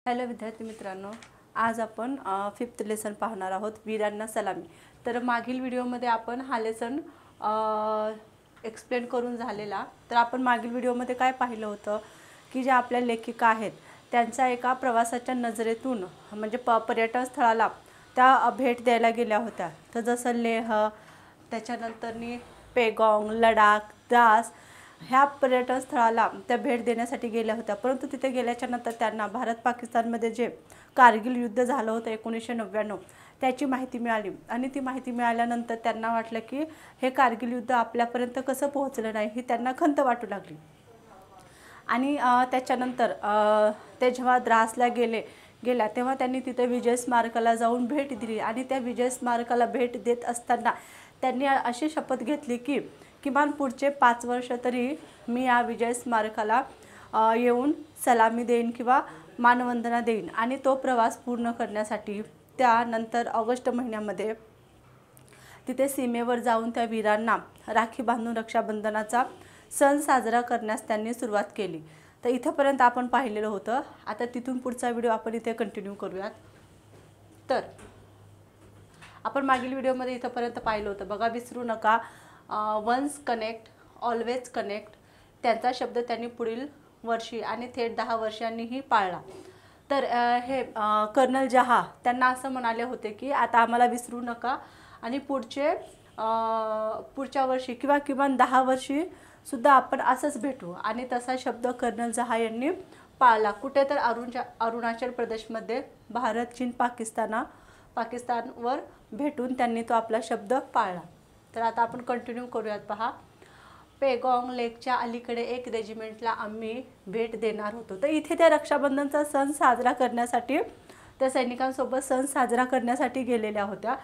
Hello विद्यार्थी मित्रांनो, आज आपण 5th लेसन पाहणार आहोत, वीरांना सलामी। तर मागील व्हिडिओमध्ये आपण हा लेसन एक्सप्लेन करून झालेला। तर आपण मागील व्हिडिओमध्ये काय पाहिलं होतं की जे आपल्या लेखिका आहेत त्यांच्या एका प्रवासाच्या नजरेतून म्हणजे पर्यटन स्थळाला त्या भेट द्यायला गेल्या होत्या। तर जसं लेह, त्याच्यानंतरनी पेगॉंग, लडाख, द्रास ह्या पर्यटन स्थळाला त्या भेट देण्यासाठी गेल्या होत्या। परंतु तिथे गेल्याच्या नंतर त्यांना भारत पाकिस्तानमध्ये जे कारगिल युद्ध झालं होतं 1999 त्याची माहिती मिळाली आणि ती माहिती मिळाल्यानंतर त्यांना वाटलं की हे कारगिल युद्ध आपल्यापर्यंत कसं पोहोचलं नाही ही त्यांना खंत वाटू लागली। आणि त्याच्यानंतर ते जेव्हा द्रासला गेल्या तेव्हा त्यांनी तिथे विजय स्मारकाला जाऊन भेट दिली आणि त्या विजय स्मारकाला भेट देत असताना त्यांनी अशी शपथ घेतली की किमान पुढचे 5 वर्ष तरी मी या विजय स्मारकाला येऊन सलामी देईन किंवा मानवंदना देईन। आणि तो प्रवास पूर्ण करण्यासाठी त्यानंतर ऑगस्ट महिन्यामध्ये तिथे सीमेवर जाऊन त्या वीरांना राखी बांधून रक्षाबंधनाचा सण साजरा करण्यास त्यांनी सुरुवात केली। तर इथपर्यंत आपण पाहिलेलं होतं। आता तिथून पुढचा व्हिडिओ आपण इथे कंटिन्यू करूयात। तर आपण मागील व्हिडिओमध्ये इथपर्यंत पाहिलं होतं बघा, विसरू नका वन्स कनेक्ट ऑलवेज कनेक्ट, त्यांचा शब्द त्यांनी पुढील वर्षी आणि थेट 10 वर्षांनीही पाळला। तर हे कर्नल जहा त्यांना असं म्हणाले होते की आता आम्हाला विसरू नका आणि पुढच्या वर्षी किंवा किमान 10 वर्षी सुद्धा आपण असंच भेटू। आणि तसा शब्द कर्नल जहा यांनी पाळला। कुठे तर अरुणाचल प्रदेशमध्ये भारत, चीन, पाकिस्तानवर भेटून त्यांनी तो आपला शब्द पाळला। तर आता आपण कंटिन्यू करूयात। पहा, पेगॉंग लेकच्या अलीकडे एक रेजिमेंटला आम्ही भेट देणार होतो। तर इथे त्या रक्षाबंधनचा सण साजरा करण्यासाठी त्या सैनिकांसोबत सण साजरा करण्यासाठी गेलेल्या होत्या।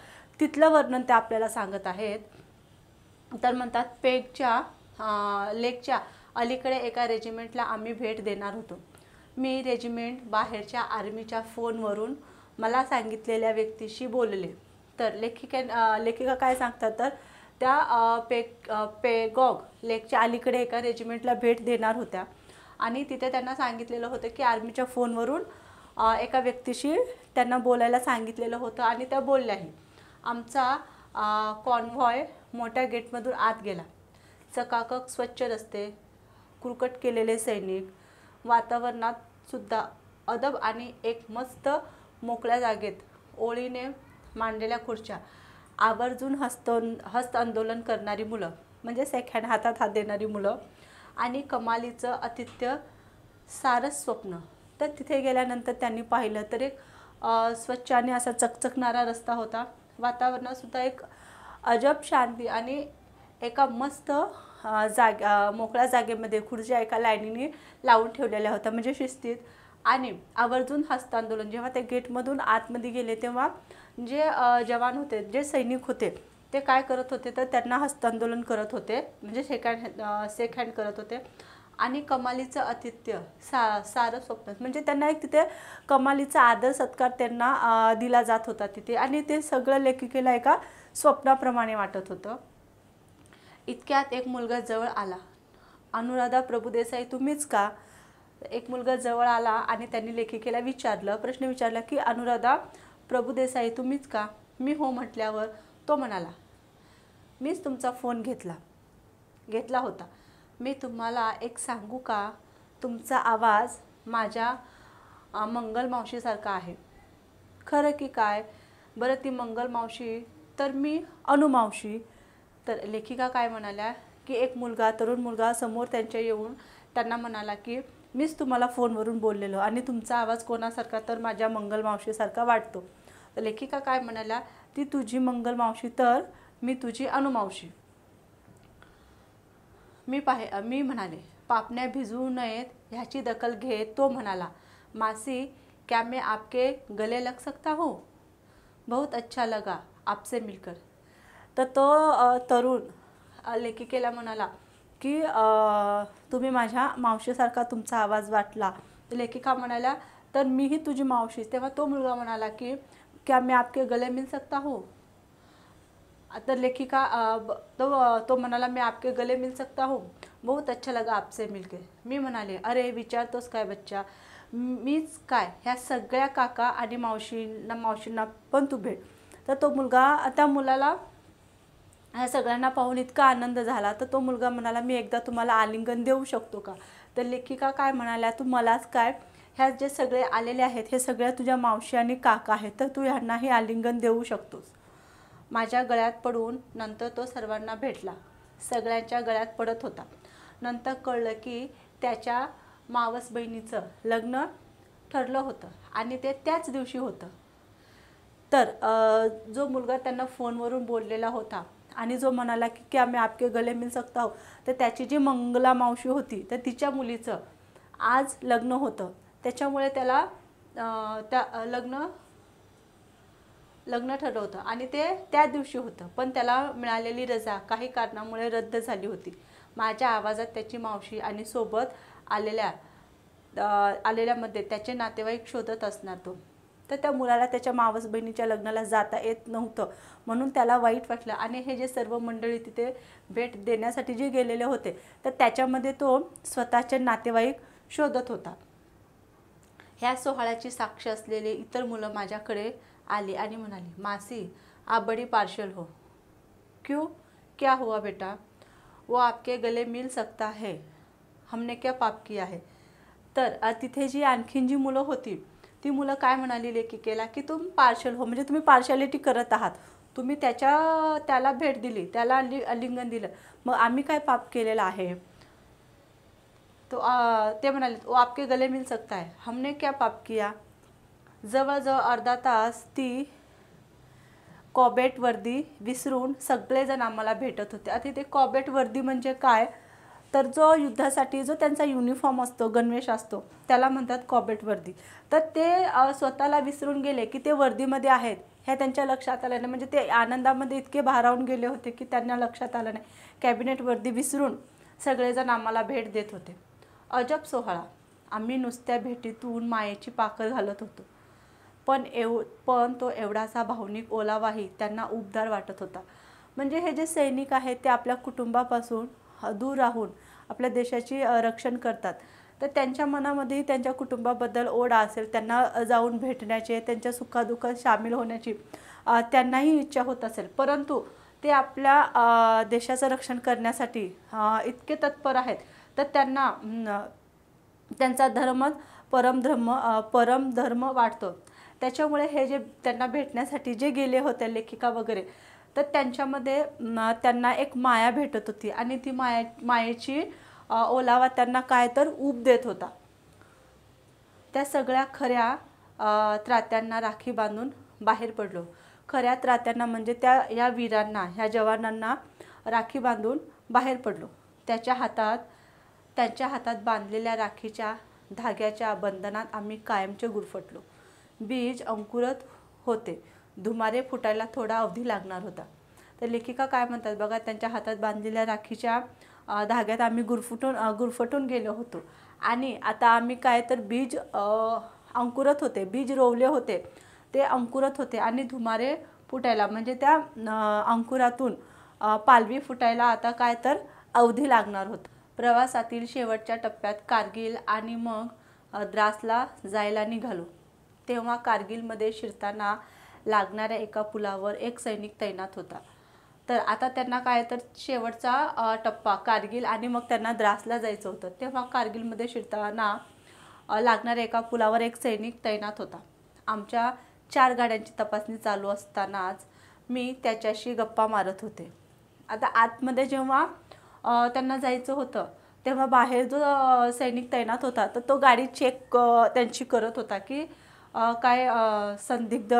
तिथलं वर्णन ते आपल्याला सांगत आहेत। तर म्हणतात, लेकच्या अलीकडे एका रेजिमेंटला आम्ही भेट देणार होतो। मी रेजिमेंट बाहेरच्या आर्मीच्या फोनवरून मला सांगितलेल्या व्यक्तीशी बोलले। तर लेखिका काय सांगतात, तर त्या पेगॉंग लेकच्या अलीकडे एका रेजिमेंटला भेट देणार होत्या आणि तिथे त्यांना सांगितलेलं होतं की आर्मीच्या फोनवरून एका व्यक्तीशी त्यांना बोलायला सांगितलेलं होतं आणि त्या बोलल्याही। आमचा कॉन्व्हॉय मोठ्या गेटमधून आत गेला। चकाकक स्वच्छ रस्ते, कुरकट केलेले सैनिक, वातावरणात सुद्धा अदब आणि एक मस्त मोकळ्या जागेत ओळीने मांडलेल्या खुर्च्या, आवर्जून हस्त आंदोलन करणारी मुलं म्हणजे सेकंड हातात हात देणारी मुलं आणि कमालीचं आतिथ्य, सारस स्वप्न। तर तिथे गेल्यानंतर त्यांनी पाहिलं तर एक स्वच्छ आणि असा चकचकणारा रस्ता होता। वातावरणात सुद्धा एक अजब शांती आणि एका मस्त मोकळ्या जागेमध्ये खुर्च्या एका लाईनीने लावून ठेवलेल्या होत्या म्हणजे शिस्तीत। आणि आवर्जून हस्तांदोलन, जेव्हा ते गेटमधून आतमध्ये गेले तेव्हा जे जवान होते, जे सैनिक होते ते काय करत होते, तर त्यांना हस्तांदोलन करत होते म्हणजे शेक हँड करत होते। आणि कमालीचं आतिथ्य, सारं स्वप्न म्हणजे त्यांना एक तिथे कमालीचा आदर सत्कार त्यांना दिला जात होता तिथे आणि ते सगळं लेखिकेला एका स्वप्नाप्रमाणे वाटत होतं। इतक्यात एक मुलगा जवळ आला। अनुराधा प्रभुदेसाई तुम्हीच का? एक मुलगा जवळ आला आणि त्यांनी लेखिकेला प्रश्न विचारला की अनुराधा प्रभुदेसाई तुम्हीच का? मी हो म्हटल्यावर तो म्हणाला, मीच तुमचा फोन घेतला होता। मी तुम्हाला एक सांगू का, तुमचा आवाज माझ्या मंगल मावशीसारखा आहे। खरं की काय? बरं, ती मंगल मावशी तर मी अनुमावशी। तर लेखिका काय म्हणाल्या की एक तरुण मुलगा समोर त्यांच्या येऊन त्यांना म्हणाला की मीच तुम्हाला फोनवरून बोललेलो आणि तुमचा आवाज कोणासारखा, तर माझ्या मंगल मावशीसारखा वाटतो। तर लेखिका काय म्हणाल्या, ती तुझी मंगल मावशी तर मी तुझी अनुमावशी। मी म्हणाले, पापण्या भिजवू नयेत ह्याची दखल घेत तो म्हणाला, मासी क्या मैं आपके गले लग सकता हूँ? बहुत अच्छा लगा आपसे मिलकर। तर तो तरुण लेखिकेला म्हणाला की तुम्ही माझ्या मावशीसारखा तुमचा आवाज वाटला। तर लेखिका म्हणाल्या, तर मीही तुझी मावशी। तेव्हा तो मुलगा म्हणाला की क्या मैं आपके गले मिल सकता हूँ? तर लेखिका तो म्हणाला, मैं आपके गले मिल सकता हूँ, बहुत अच्छा लगा आपसे मिलके। मी म्हणाले, अरे विचारतोस काय बच्चा, मीच काय ह्या सगळ्या काका आणि मावशींना पण तू भेट. तर तो मुलगा, त्या मुलाला ह्या सगळ्यांना पाहून इतका आनंद झाला. तर तो मुलगा म्हणाला, मी एकदा तुम्हाला आलिंगन देऊ शकतो का? तर लेखिका काय म्हणाल्या, तू मलाच काय, ह्या जे सगळे आलेले आहेत हे सगळ्या तुझ्या मावशी आणि काका आहेत, तर तू ह्यांनाही आलिंगन देऊ शकतोस. माझ्या गळ्यात पडून नंतर तो सर्वांना भेटला, सगळ्यांच्या गळ्यात पडत होता. नंतर कळलं की त्याच्या मावस बहिणीचं लग्न ठरलं होतं आणि ते त्याच दिवशी होतं. तर जो मुलगा त्यांना फोनवरून बोललेला होता आणि जो म्हणाला की आम्ही आपके गले मिल सकता हो, तर त्याची जी मंगला मावशी होती तर तिच्या मुलीचं आज लग्न होतं. त्याच्यामुळे त्याला त्या लग्न ठरलं होतं आणि ते त्या दिवशी होतं. पण त्याला मिळालेली रजा काही कारणामुळे रद्द झाली होती. माझ्या आवाजात त्याची मावशी आणि सोबत आलेल्यामध्ये त्याचे नातेवाईक शोधत असणार तो. तर त्या मुलाला त्याच्या मावस बहिणीच्या लग्नाला जाता येत नव्हतं म्हणून त्याला वाईट वाटलं. आणि हे जे सर्व मंडळी तिथे भेट देण्यासाठी जे गेलेले होते तर त्याच्यामध्ये तो स्वतःचे नातेवाईक शोधत होता. ह्या सोहळ्याची साक्ष असलेले इतर मुलं माझ्याकडे आली आणि म्हणाली, मासी आप बड़ी पार्शल हो. क्यों, क्या हुआ बेटा? वो आपके गले मिल सकता है, हमने क्या पाप किया है? तर तिथे जी आणखीन जी मुलं होती ती मुलं काय म्हणाली लेखिकेला की तुम पार्शल हो, म्हणजे तुम्ही पार्शालिटी करत आहात. तुम्ही त्याला भेट दिली, त्याला आलिंगन दिलं, मग आम्ही काय पाप केलेलं आहे? तो ते म्हणाले, वो आपके गले मिल सकता है, हमने क्या पाप किया? जवळजवळ अर्धा तास ती कॉबेट वर्दी विसरून सगळेजण आम्हाला भेटत होते. आता ते कॉबेट वर्दी म्हणजे काय, तर जो युद्धासाठी जो त्यांचा युनिफॉर्म असतो, गणवेश असतो, त्याला म्हणतात कॉबेट वर्दी. तर ते स्वतःला विसरून गेले की ते वर्दीमध्ये आहेत हे त्यांच्या लक्षात आलं नाही. म्हणजे ते आनंदामध्ये इतके भारावून गेले होते की त्यांना लक्षात आलं नाही. कॅबिनेट वर्दी विसरून सगळेजण आम्हाला भेट देत होते. अजब सोहळा. आम्ही नुसत्या भेटीतून मायेची पाकळ घालत होतो. पण तो एवढासा भावनिक ओलावाही त्यांना उबदार वाटत होता. म्हणजे हे जे सैनिक आहेत ते आपल्या कुटुंबापासून दूर राहून आपल्या देशाची रक्षण करतात. तर त्यांच्या मनामध्येही त्यांच्या कुटुंबाबद्दल ओढ असेल, त्यांना जाऊन भेटण्याचे, त्यांच्या सुखादुःखात सामील होण्याची त्यांनाही इच्छा होत असेल. परंतु ते आपल्या देशाचं रक्षण करण्यासाठी इतके तत्पर आहेत तर त्यांना त्यांचा परमधर्म वाटतो. त्याच्यामुळे हे जे त्यांना भेटण्यासाठी जे गेले होते लेखिका वगैरे, तर त्यांच्यामध्ये त्यांना एक माया भेटत होती आणि ती मायेची ओलावा त्यांना काय तर ऊब देत होता. त्या सगळ्या खऱ्या त्रात्यांना राखी बांधून बाहेर पडलो. खऱ्या त्रात्यांना म्हणजे या वीरांना, ह्या जवानांना राखी बांधून बाहेर पडलो. त्यांच्या हातात बांधलेल्या राखीच्या धाग्याच्या बंधनात आम्ही कायमचे गुरफटलो. बीज अंकुरत होते, धुमारे फुटायला थोडा अवधी लागणार होता. तर लेखिका काय म्हणतात बघा, त्यांच्या हातात बांधलेल्या राखीच्या धाग्यात आम्ही गुरफटून गेलो होतो आणि आता आम्ही काय तर बीज अंकुरत होते, बीज रोवले होते, ते अंकुरत होते आणि धुमारे फुटायला म्हणजे त्या अंकुरातून पालवी फुटायला आता काय तर अवधी लागणार होता. प्रवासातील शेवटच्या टप्प्यात कारगिल आणि मग द्रासला जायला निघालो. तेव्हा कारगिलमध्ये शिरताना लागणाऱ्या एका पुलावर एक सैनिक तैनात होता. तर आता त्यांना काय तर शेवटचा टप्पा कारगिल आणि मग त्यांना द्रासला जायचं होतं. तेव्हा कारगिलमध्ये शिरताना लागणाऱ्या एका पुलावर एक सैनिक तैनात होता. आमच्या 4 गाड्यांची तपासणी चालू असतानाच मी त्याच्याशी गप्पा मारत होते. आता आतमध्ये जेव्हा त्यांना जायचं होतं तेव्हा बाहेर जो सैनिक तैनात होता तर तो गाडी चेक त्यांची करत होता की काय संदिग्ध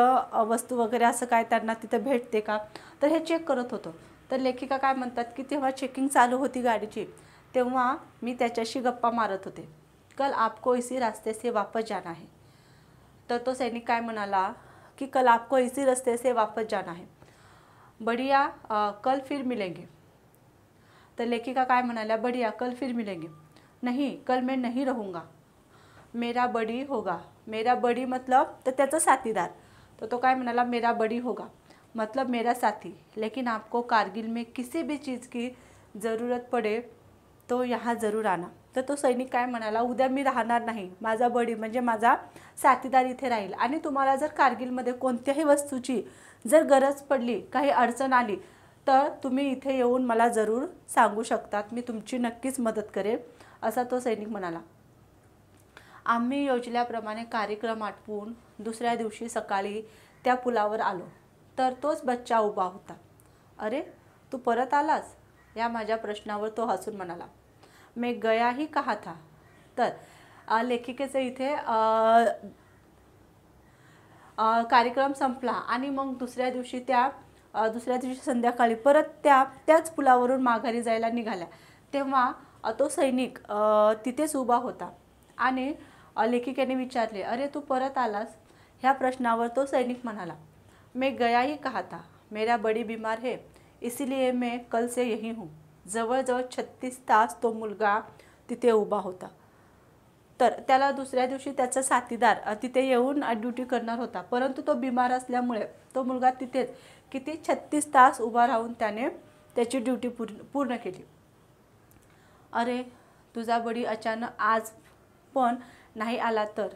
वस्तू वगैरे असं काय त्यांना तिथं भेटते का, तर हे चेक करत होतो. तर लेखिका काय म्हणतात की तेव्हा चेकिंग चालू होती गाडीची, तेव्हा मी त्याच्याशी गप्पा मारत होते. कल आपको इसी रास्ते से वापस जाना है. तर तो सैनिक काय म्हणाला की कल आपको इसी रास्ते से वापस जाना है, बढ़िया, कल फिर मिलेंगे. तर लेखिका काय म्हणाल्या, बढ़िया, कल फिर मिलेंगे. नहीं, कल मैं नहीं रहूँगा, मेरा बड़ी होगा. मेरा बड़ी मतलब तर त्याचा साथीदार. तो काय म्हणाला, मेरा बड़ी होगा मतलब मेरा साथी, लेकिन आपको कारगिल में किसी भी चीज़ की ज़रूरत पड़े तो यहाँ ज़रूर आना. तर तो सैनिक काय म्हणाला, उद्या मी राहणार नाही, माझा बडी म्हणजे माझा साथीदार इथे राहील आणि तुम्हाला जर कारगिलमध्ये कोणत्याही वस्तूची जर गरज पडली, काही अडचण आली तर तुम्ही इथे येऊन मला जरूर सांगू शकतात, मी तुमची नक्कीच मदत करेन, असा तो सैनिक म्हणाला. आम्ही योजल्याप्रमाणे कार्यक्रम आटपून दुसऱ्या दिवशी सकाळी त्या पुलावर आलो तर तोच बच्चा उभा होता. अरे तू परत आलास, या माझ्या प्रश्नावर तो हसून म्हणाला, मैं गया ही कहा था. तर लेखिकेचे इथे कार्यक्रम संपला आणि मग दुसऱ्या दिवशी संध्याकाळी परत त्याच पुलावरून माघारी जायला निघाल्या. तेव्हा तो सैनिक तिथेच उभा होता आणि लेखिकेने विचारले, अरे तू परत आलास. ह्या प्रश्नावर तो सैनिक म्हणाला, मैं गया ही कहा था, मेरा बड़ी बीमार है, इसलिए मैं कल से यही हूँ. जवळजवळ 36 तास तो मुलगा तिथे उभा होता. तर त्याला दुसऱ्या दिवशी त्याचा साथीदार तिथे येऊन ड्युटी करणार होता, परंतु तो बिमार असल्यामुळे तो मुलगा तिथेच किती 36 तास उभा राहून त्याने त्याची ड्युटी पूर्ण केली. अरे तुझा बडी अचानक आज पण नाही आला तर.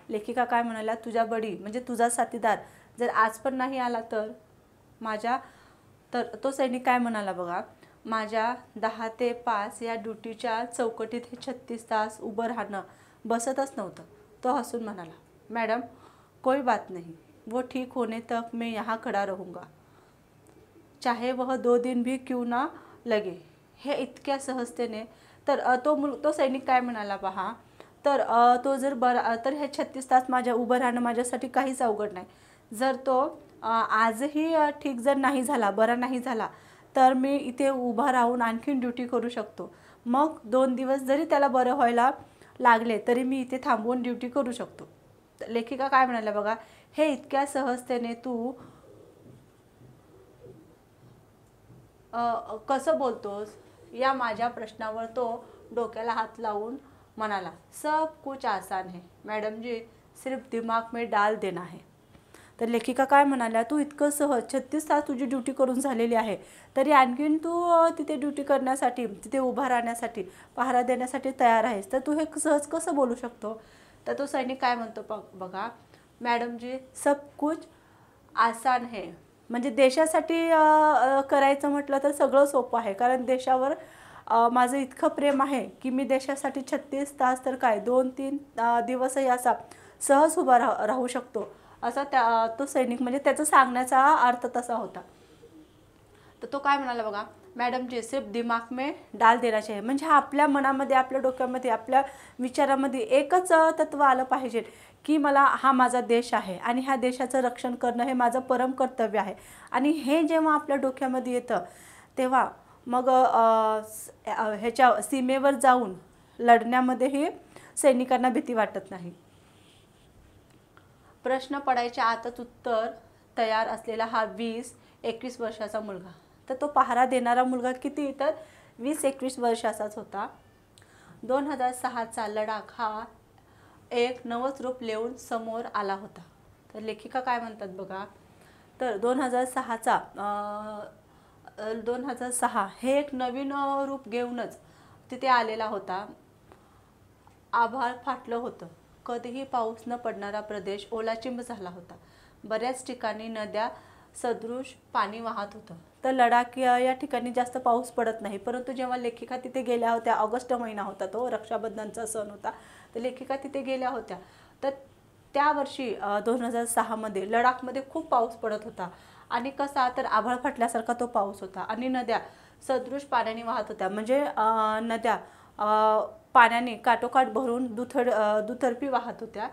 लेखिका काय म्हणाल्या, तुझा बडी म्हणजे तुझा साथीदार जर आज पण नाही आला तर तर तो सैनिक काय म्हणाला बघा, माझ्या 10 ते 5 या ड्युटीच्या चौकटीत हे 36 तास उभं राहणं बसतच नव्हतं. तो हसून म्हणाला, मॅडम कोई बात नहीं, वो ठीक होने तक मैं यहाँ खड़ा रहूँगा, चाहे वह 2 दिन भी क्यों ना लगे. हे इतक्या सहजतेने तर तो सैनिक काय म्हणाला पहा, तर तो जर बरा तर हे 36 तास उभं राहणं माझ्यासाठी काहीच अवघड नाही. जर तो आजही ठीक जर नाही झाला, बरा नाही झाला, तर मी इथे उभा राहून आणखीन ड्युटी करू शकतो. मग 2 दिवस जरी त्याला बरं व्हायला लागले तरी मी इथे थांबवून ड्युटी करू शकतो. लेखिका काय म्हणाल्या बघा, हे इतक्या सहजतेने तू कसं बोलतोस, या माझ्या प्रश्नावर तो डोक्याला हात लावून म्हणाला, सब कुछ आसान है मैडम जी, सिर्फ दिमाग में डाल देना है. तर लेखिका काय म्हणाल्या, तू इतकं सहज 36 तास तुझी ड्युटी करून झालेली आहे, तरी आणखीन तू तिथे ड्युटी करण्यासाठी, तिथे उभा राहण्यासाठी, पहारा देण्यासाठी तयार आहेस, तर तू हे सहज कसं बोलू शकतो. तर तो सैनिक काय म्हणतो बघा, मॅडम जी सब कुछ आसान है, म्हणजे देशासाठी करायचं म्हटलं तर सगळं सोपं आहे, कारण देशावर माझं इतकं प्रेम आहे की मी देशासाठी 36 तास तर काय 2-3 दिवसही असा सहज उभा राहू शकतो, असा तो सैनिक म्हणजे त्याचा सांगण्याचा अर्थ तसा होता. तर तो काय म्हणाला बघा, मॅडम जी सिर्फ दिमाग में डाल देना चाहिए, म्हणजे आपल्या मनामध्ये, आपल्या डोक्यामध्ये, आपल्या विचारामध्ये एकच तत्व आलं पाहिजे की मला हा माझा देश आहे आणि ह्या देशाचं रक्षण करणं हे माझं परम कर्तव्य आहे. आणि हे जेव्हा आपल्या डोक्यामध्ये येतं तेव्हा मग ह्याच्या सीमेवर जाऊन लढण्यामध्येही सैनिकांना भीती वाटत नाही. प्रश्न पडायच्या आतच उत्तर तयार असलेला हा 20-21 वर्षाचा मुलगा, तर तो पहारा देणारा मुलगा किती, तर 20-21 वर्षाचाच होता. 2006चा लडाख हा एक नवच रूप लेऊन समोर आला होता. तर लेखिका काय म्हणतात बघा, तर 2006 हे एक नवीन रूप घेऊनच तिथे आलेला होता. आभाळ फाटलं होतं, कधीही पाऊस न पडणारा प्रदेश ओलाचिंब झाला होता. बऱ्याच ठिकाणी नद्या सदृश पाणी वाहत होतं. तर लडाख या ठिकाणी जास्त पाऊस पडत नाही, परंतु जेव्हा लेखिका तिथे गेल्या होत्या, ऑगस्ट महिना होता, तो रक्षाबंधनचा सण होता, तर लेखिका तिथे गेल्या होत्या. तर त्या वर्षी 2006मध्ये लडाखमध्ये खूप पाऊस पडत होता आणि कसा, तर आभाळ फाटल्यासारखा तो पाऊस होता आणि नद्या सदृश पाण्याने वाहत होत्या, म्हणजे नद्या पाण्याने काठोकाठ भरून दुतर्फी वाहत होत्या.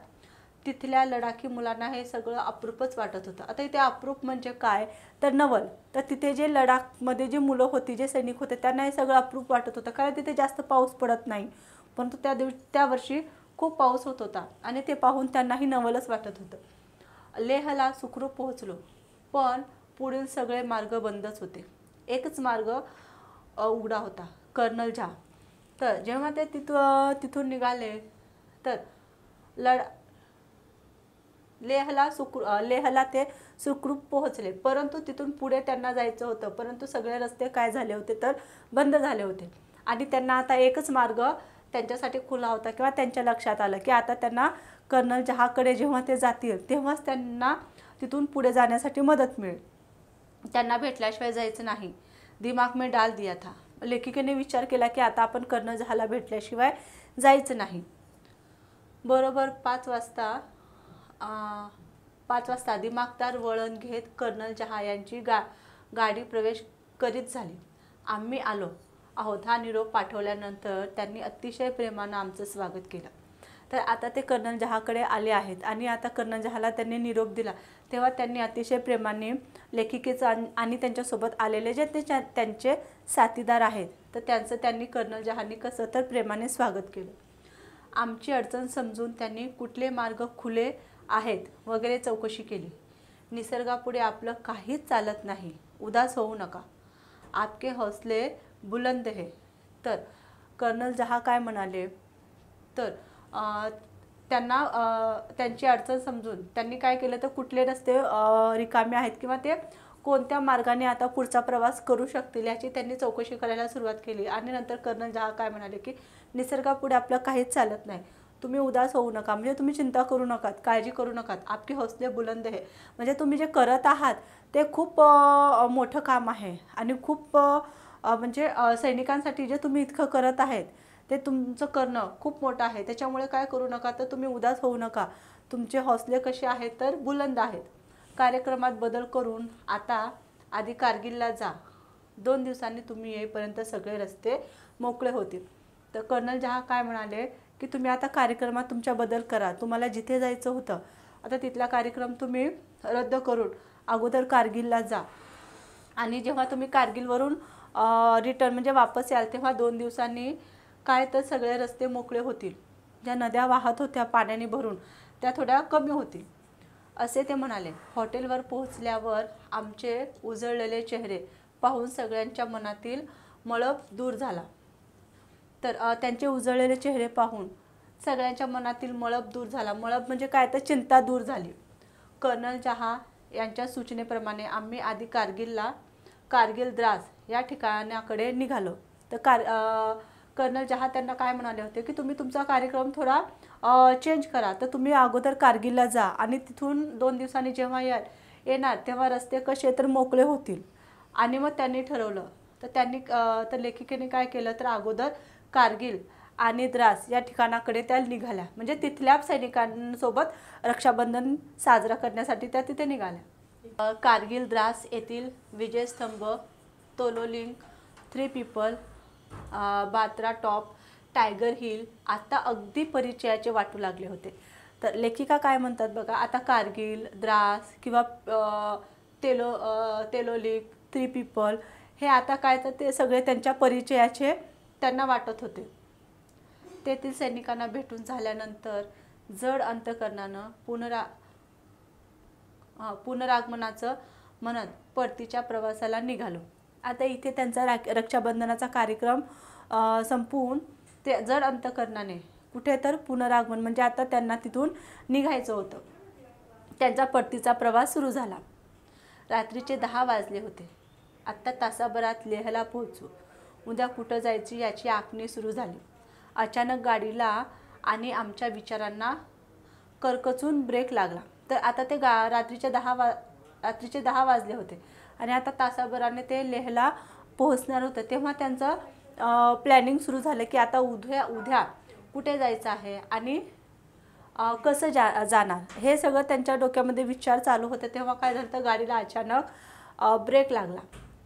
तिथल्या लडाखी मुलांना हे सगळं अप्रूपच वाटत होतं. आता इथे अप्रूप म्हणजे काय, तर नवल. तर तिथे जे लडाखमध्ये जे मुलं होती, जे सैनिक होते, त्यांना हे सगळं अप्रूप वाटत होतं, कारण तिथे जास्त पाऊस पडत नाही, परंतु त्या वर्षी खूप पाऊस होत होता आणि ते पाहून त्यांनाही नवलच वाटत होतं. लेहला सुखरूप पोहोचलो, पण पुढील सगळे मार्ग बंदच होते. एकच मार्ग उघडा होता, कर्नल झा. तर जेव्हा ते तिथून निघाले तर लेहला ते सुखरूप पोहोचले, परंतु तिथून पुढे त्यांना जायचं होतं, परंतु सगळे रस्ते काय झाले होते, तर बंद झाले होते. आणि त्यांना आता एकच मार्ग त्यांच्यासाठी खुला होता किंवा त्यांच्या लक्षात आलं की आता त्यांना कर्नल जहाकडे जेव्हा ते जातील तेव्हाच त्यांना तिथून पुढे जाण्यासाठी मदत मिळेल, त्यांना भेटल्याशिवाय जायचं नाही। दिमाग में डाल दिया था। लेखिकेने विचार केला की आता आपण कर्नल जहाला भेटल्याशिवाय जायचं नाही। बरोबर 5 वाजता दिमागदार वळण घेत कर्नल जहा यांची गाडी प्रवेश करीत झाली। आम्ही आलो आहोत हा निरोप पाठवल्यानंतर त्यांनी अतिशय प्रेमानं आमचं स्वागत केलं। तर आता ते कर्नल जहाकडे आले आहेत आणि आता कर्नल जहाला त्यांनी निरोप दिला तेव्हा त्यांनी अतिशय प्रेमाने लेखिकेचा आणि त्यांच्यासोबत आलेले जे त्यांचे साथीदार आहेत तर त्यांचं त्यांनी कर्नल जहांनी कसं तर प्रेमाने स्वागत केलं। आमची अडचण समजून त्यांनी कुठले मार्ग खुले आहेत वगैरे चौकशी केली। निसर्गापुढे आपलं काहीच चालत नाही, उदास होऊ नका, आपके हौसले बुलंद है। तर कर्नल जहा काय म्हणाले तर त्यांना त्यांची अडचण समजून त्यांनी काय केलं तर कुठले रस्ते रिकामे आहेत किंवा ते कोणत्या मार्गाने आता पुढचा प्रवास करू शकतील याची त्यांनी चौकशी करायला सुरुवात केली। आणि नंतर कर्नल जहा काय म्हणाले की निसर्गापुढे आपलं काहीच चालत नाही, तुम्ही उदास होऊ नका, म्हणजे तुम्ही चिंता करू नका, काळजी करू नका, आपके हौसले बुलंद है। म्हणजे तुम्ही जे करत आहात ते खूप मोठं काम आहे आणि खूप म्हणजे सैनिकांसाठी जे तुम्ही इतकं करत आहेत ते तुमचं करणं खूप मोठं आहे, त्याच्यामुळे काय करू नका, तर तुम्ही उदास होऊ नका, तुमचे हौसले कसे आहेत तर बुलंद आहेत। कार्यक्रमात बदल करून आता आधी कारगिलला जा, 2 दिवसांनी तुम्ही येईपर्यंत सगळे रस्ते मोकळे होतील। तर कर्नल जहा काय म्हणाले की तुम्ही आता कार्यक्रमात तुमच्या बदल करा, तुम्हाला जिथे जायचं होतं आता तिथला कार्यक्रम तुम्ही रद्द करून अगोदर कारगिलला जा आणि जेव्हा तुम्ही कारगिलवरून रिटर्न म्हणजे वापस याल तेव्हा 2 दिवसांनी काय तर सगळे रस्ते मोकळे होतील, ज्या नद्या वाहत होत्या पाण्याने भरून त्या थोड्या कमी होतील असे ते म्हणाले। हॉटेलवर पोहोचल्यावर आमचे उजळलेले चेहरे पाहून सगळ्यांच्या मनातील मळप दूर झाला। तर त्यांचे उजळलेले चेहरे पाहून सगळ्यांच्या मनातील मळप दूर झाला, मळप म्हणजे काय तर चिंता दूर झाली। कर्नल जहा यांच्या सूचनेप्रमाणे आम्ही आधी कारगिल द्रास या ठिकाणाकडे निघालो। तर कर्नल जहा त्यांना काय म्हणाले होते की तुम्ही तुमचा कार्यक्रम थोडा चेंज करा, तर तुम्ही अगोदर कारगिलला जा आणि तिथून 2 दिवसांनी जेव्हा येणार तेव्हा रस्ते कसे तर मोकळे होतील। आणि मग त्यांनी ठरवलं तर लेखिकेने काय केलं तर अगोदर कारगिल आणि द्रास या ठिकाणाकडे त्या निघाल्या, म्हणजे तिथल्या सैनिकांसोबत रक्षाबंधन साजरा करण्यासाठी त्या तिथे निघाल्या। कारगिल द्रास येथील विजयस्तंभ, Tololing, 3 pimple, Batra top, Tiger Hill आता अगदी परिचयाचे वाटू लागले होते। तर लेखिका काय म्हणतात बघा, आता कारगिल, द्रास किंवा तेलोलिंग, 3 पीपल हे आता काय तर ते सगळे त्यांच्या परिचयाचे त्यांना वाटत होते। तेथील सैनिकांना भेटून झाल्यानंतर जड अंतकरणानं पुनरागमनाचं म्हणत परतीच्या प्रवासाला निघालो। आता इथे त्यांचा रक्षाबंधनाचा कार्यक्रम संपवून ते जड अंतकरणाने कुठे तर पुनरागमन म्हणजे आता त्यांना तिथून निघायचं होतं, त्यांचा परतीचा प्रवास सुरू झाला। रात्रीचे 10 वाजले होते। आत्ता तासाभरात लेहला पोहोचू, उद्या कुठं जायची याची आखणी सुरू झाली। अचानक गाडीला आणि आमच्या विचारांना करकचून ब्रेक लागला। तर आता ते रात्रीचे 10 वाजले होते आणि आता तासाभराने ते लेहला पोहोचणार होतं, तेव्हा त्यांचं प्लॅनिंग सुरू झालं की आता उद्या कुठे जायचं आहे आणि कसं जाणार हे सगळं त्यांच्या डोक्यामध्ये विचार चालू होते। तेव्हा काय झालं तर गाडीला अचानक ब्रेक लागला।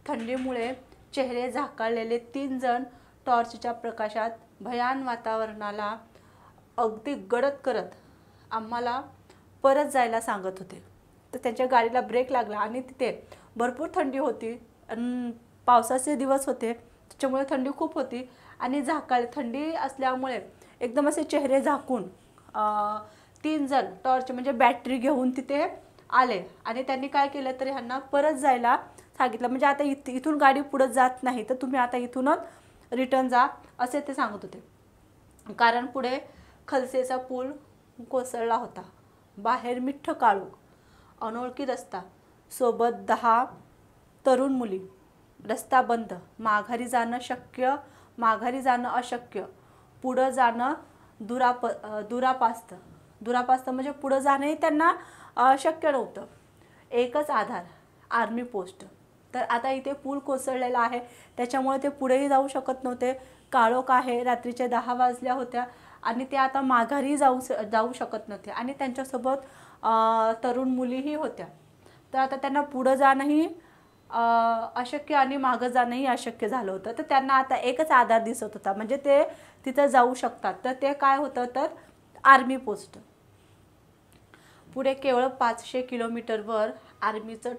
थंडीमुळे चेहरे झाकाळलेले 3 जण टॉर्चच्या प्रकाशात भयान वातावरणाला अगदी गडद करत आम्हाला परत जायला सांगत होते। तर त्यांच्या गाडीला ब्रेक लागला आणि तिथे भरपूर थंडी होती, पावसाचे दिवस होते त्याच्यामुळे थंडी खूप होती आणि थंडी असल्यामुळे एकदम असे चेहरे झाकून 3 जण टॉर्च म्हणजे बॅटरी घेऊन तिथे आले आणि त्यांनी काय केलं तर ह्यांना परत जायला सांगितलं, म्हणजे आता इथून गाडी पुढे जात नाही तर तुम्ही आता इथूनच रिटर्न जा असे ते सांगत होते। कारण पुढे खलसेचा पूल कोसळला होता, बाहेर मिठ्ठ काळोख, अनोळखी रस्ता, सोबत 10 तरुण मुली, रस्ता बंद, माघारी जाणं शक्य माघारी जाणं अशक्य, पुढं जाणं दुरापास्त म्हणजे पुढं जाणंही त्यांना शक्य नव्हतं. एकच आधार, आर्मी पोस्ट. तर आता इथे पूल कोसळलेला आहे, त्याच्यामुळे ते पुढेही जाऊ शकत नव्हते. काळोख आहे, रात्रीचे 10 वाजल्या होत्या आणि ते आता माघारी जाऊ शकत नव्हते आणि त्यांच्यासोबत तरुण मुलीही होत्या. तर आता त्यांना पुढं जाणंही अशक्य आणि मागं जाणंही अशक्य झालं होतं. तर त्यांना आता एकच आधार दिसत होता, म्हणजे ते तिथं जाऊ शकतात. तर ते काय होतं, तर आर्मी पोस्ट. पुढे केवळ 500 किलोमीटरवर आर्मीचं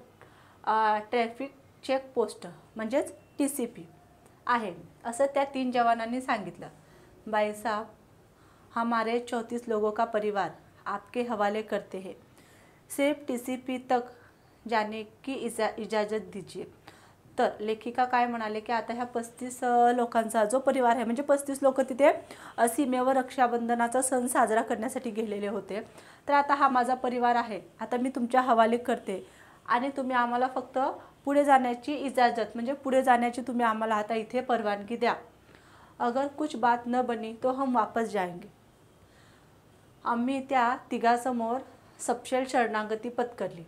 ट्रॅफिक चेक पोस्ट म्हणजेच TCP आहे, असं त्या 3 जवानांनी सांगितलं. भाई साहब, हमारे 34 लोगों का परिवार आपके हवाले करते हैं, सिर्फ TCP तक जाने की इजाज़त दीजिए. तर लेखिका काय म्हणाले की आता ह्या 35 लोकांचा जो परिवार आहे, म्हणजे 35 लोक तिथे सीमेवर रक्षाबंधनाचा सण साजरा करण्यासाठी गेलेले होते. तर आता हा माझा परिवार आहे, आता मी तुमच्या हवाले करते आणि तुम्ही आम्हाला फक्त पुढे जाण्याची इजाज़त म्हणजे पुढे जाण्याची तुम्ही आम्हाला आता इथे परवानगी द्या. अगर कुछ बात न बनी तो हम वापस जाएंगे. आम्ही त्या तिघांसमोर सपशेल शरणागती पत्करली.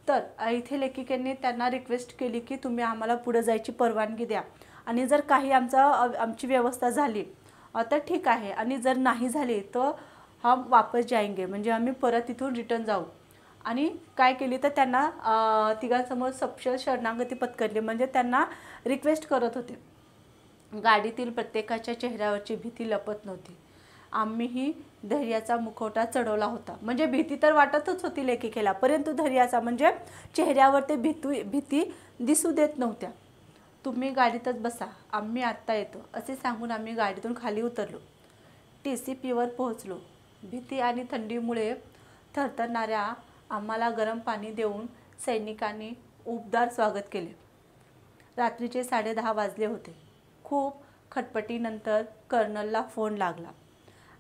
तर इथे लेखिकेने त्यांना रिक्वेस्ट केली की तुम्ही आम्हाला पुढे जायची परवानगी द्या आणि जर काही आमची व्यवस्था झाली तर ठीक आहे आणि जर नाही झाली तर हम वापस जाएंगे, म्हणजे आम्ही परत इथून रिटर्न जाऊ. आणि काय केली तर त्यांना तिघांसमोर सपशेल शरणागती पत्करली, म्हणजे त्यांना रिक्वेस्ट करत होते. गाडीतील प्रत्येकाच्या चेहऱ्यावरची भीती लपत नव्हती. आम्हीही धैर्याचा मुखवटा चढवला होता, म्हणजे भीती तर वाटतच होती लेखिकेला, परंतु धैर्याचा म्हणजे चेहऱ्यावर ते भीती दिसू देत नव्हत्या. तुम्ही गाडीतच बसा, आम्ही आत्ता येतो, असे सांगून आम्ही गाडीतून खाली उतरलो. TCPवर पोहोचलो. भीती आणि थंडीमुळे थरथरणाऱ्या आम्हाला गरम पाणी देऊन सैनिकांनी उबदार स्वागत केले. रात्रीचे 10:30 वाजले होते. खूप खटपटीनंतर कर्नलला फोन लागला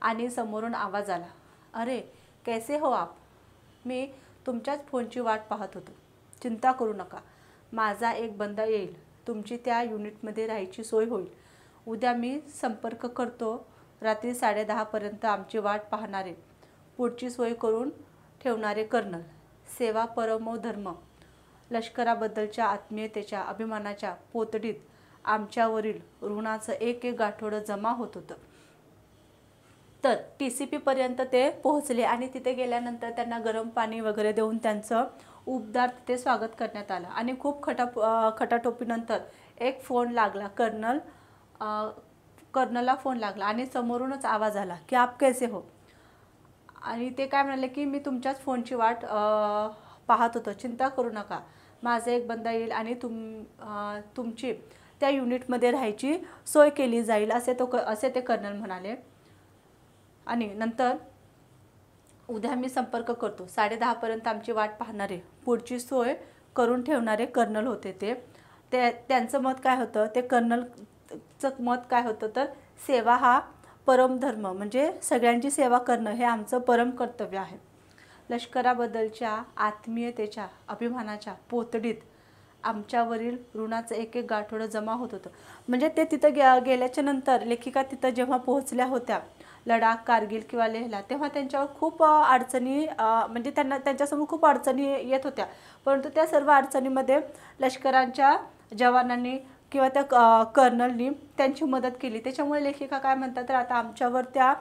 आणि समोरून आवाज आला, अरे कैसे हो आप? मी तुमच्याच फोनची वाट पाहत होतो. चिंता करू नका, माझा एक बंदा येईल, तुमची त्या युनिटमध्ये राहायची सोय होईल. उद्या मी संपर्क करतो. रात्री 10:30 पर्यंत आमची वाट पाहणारे, पुढची सोय करून ठेवणारे कर्नल. सेवा परमो धर्म. लष्कराबद्दलच्या आत्मीयतेच्या अभिमानाच्या पोतडीत आमच्यावरील ऋणाचं एक गाठोडं जमा होत होतं. तर TCPपर्यंत ते पोहोचले आणि तिथे गेल्यानंतर त्यांना गरम पाणी वगैरे देऊन त्यांचं उबदार तिथे स्वागत करण्यात आलं आणि खूप खटाटोपीनंतर एक फोन लागला. कर्नलला फोन लागला आणि समोरूनच आवाज आला की आप कैसे हो? आणि ते काय म्हणाले की मी तुमच्याच फोनची वाट पाहत होतो, चिंता करू नका, माझा एक बंदा येईल आणि तुमची त्या युनिटमध्ये राहायची सोय केली जाईल, असे ते कर्नल म्हणाले. आणि नंतर उद्या मी संपर्क करतो. 10:30 पर्यंत आमची वाट पाहणारे, पुढची सोय करून ठेवणारे कर्नल होते त्यांचं मत काय होतं, ते कर्नलचं मत काय होतं, तर सेवा हा परमधर्म, म्हणजे सगळ्यांची सेवा करणं हे आमचं परम कर्तव्य आहे. लष्कराबद्दलच्या आत्मीयतेच्या अभिमानाच्या पोतडीत आमच्यावरील ऋणाचं एक गाठोडं जमा होत होतं. म्हणजे ते तिथं गेल्याच्या नंतर लेखिका तिथं जेव्हा पोहोचल्या होत्या लडाख, कारगिल किंवा लेहला, तेव्हा त्यांच्यावर खूप अडचणी म्हणजे त्यांच्यासमोर खूप अडचणी येत होत्या, परंतु त्या सर्व अडचणीमध्ये लष्कराच्या जवानांनी किंवा त्या कर्नलनी त्यांची मदत केली. त्याच्यामुळे लेखिका काय म्हणतात, तर आता आमच्यावर त्या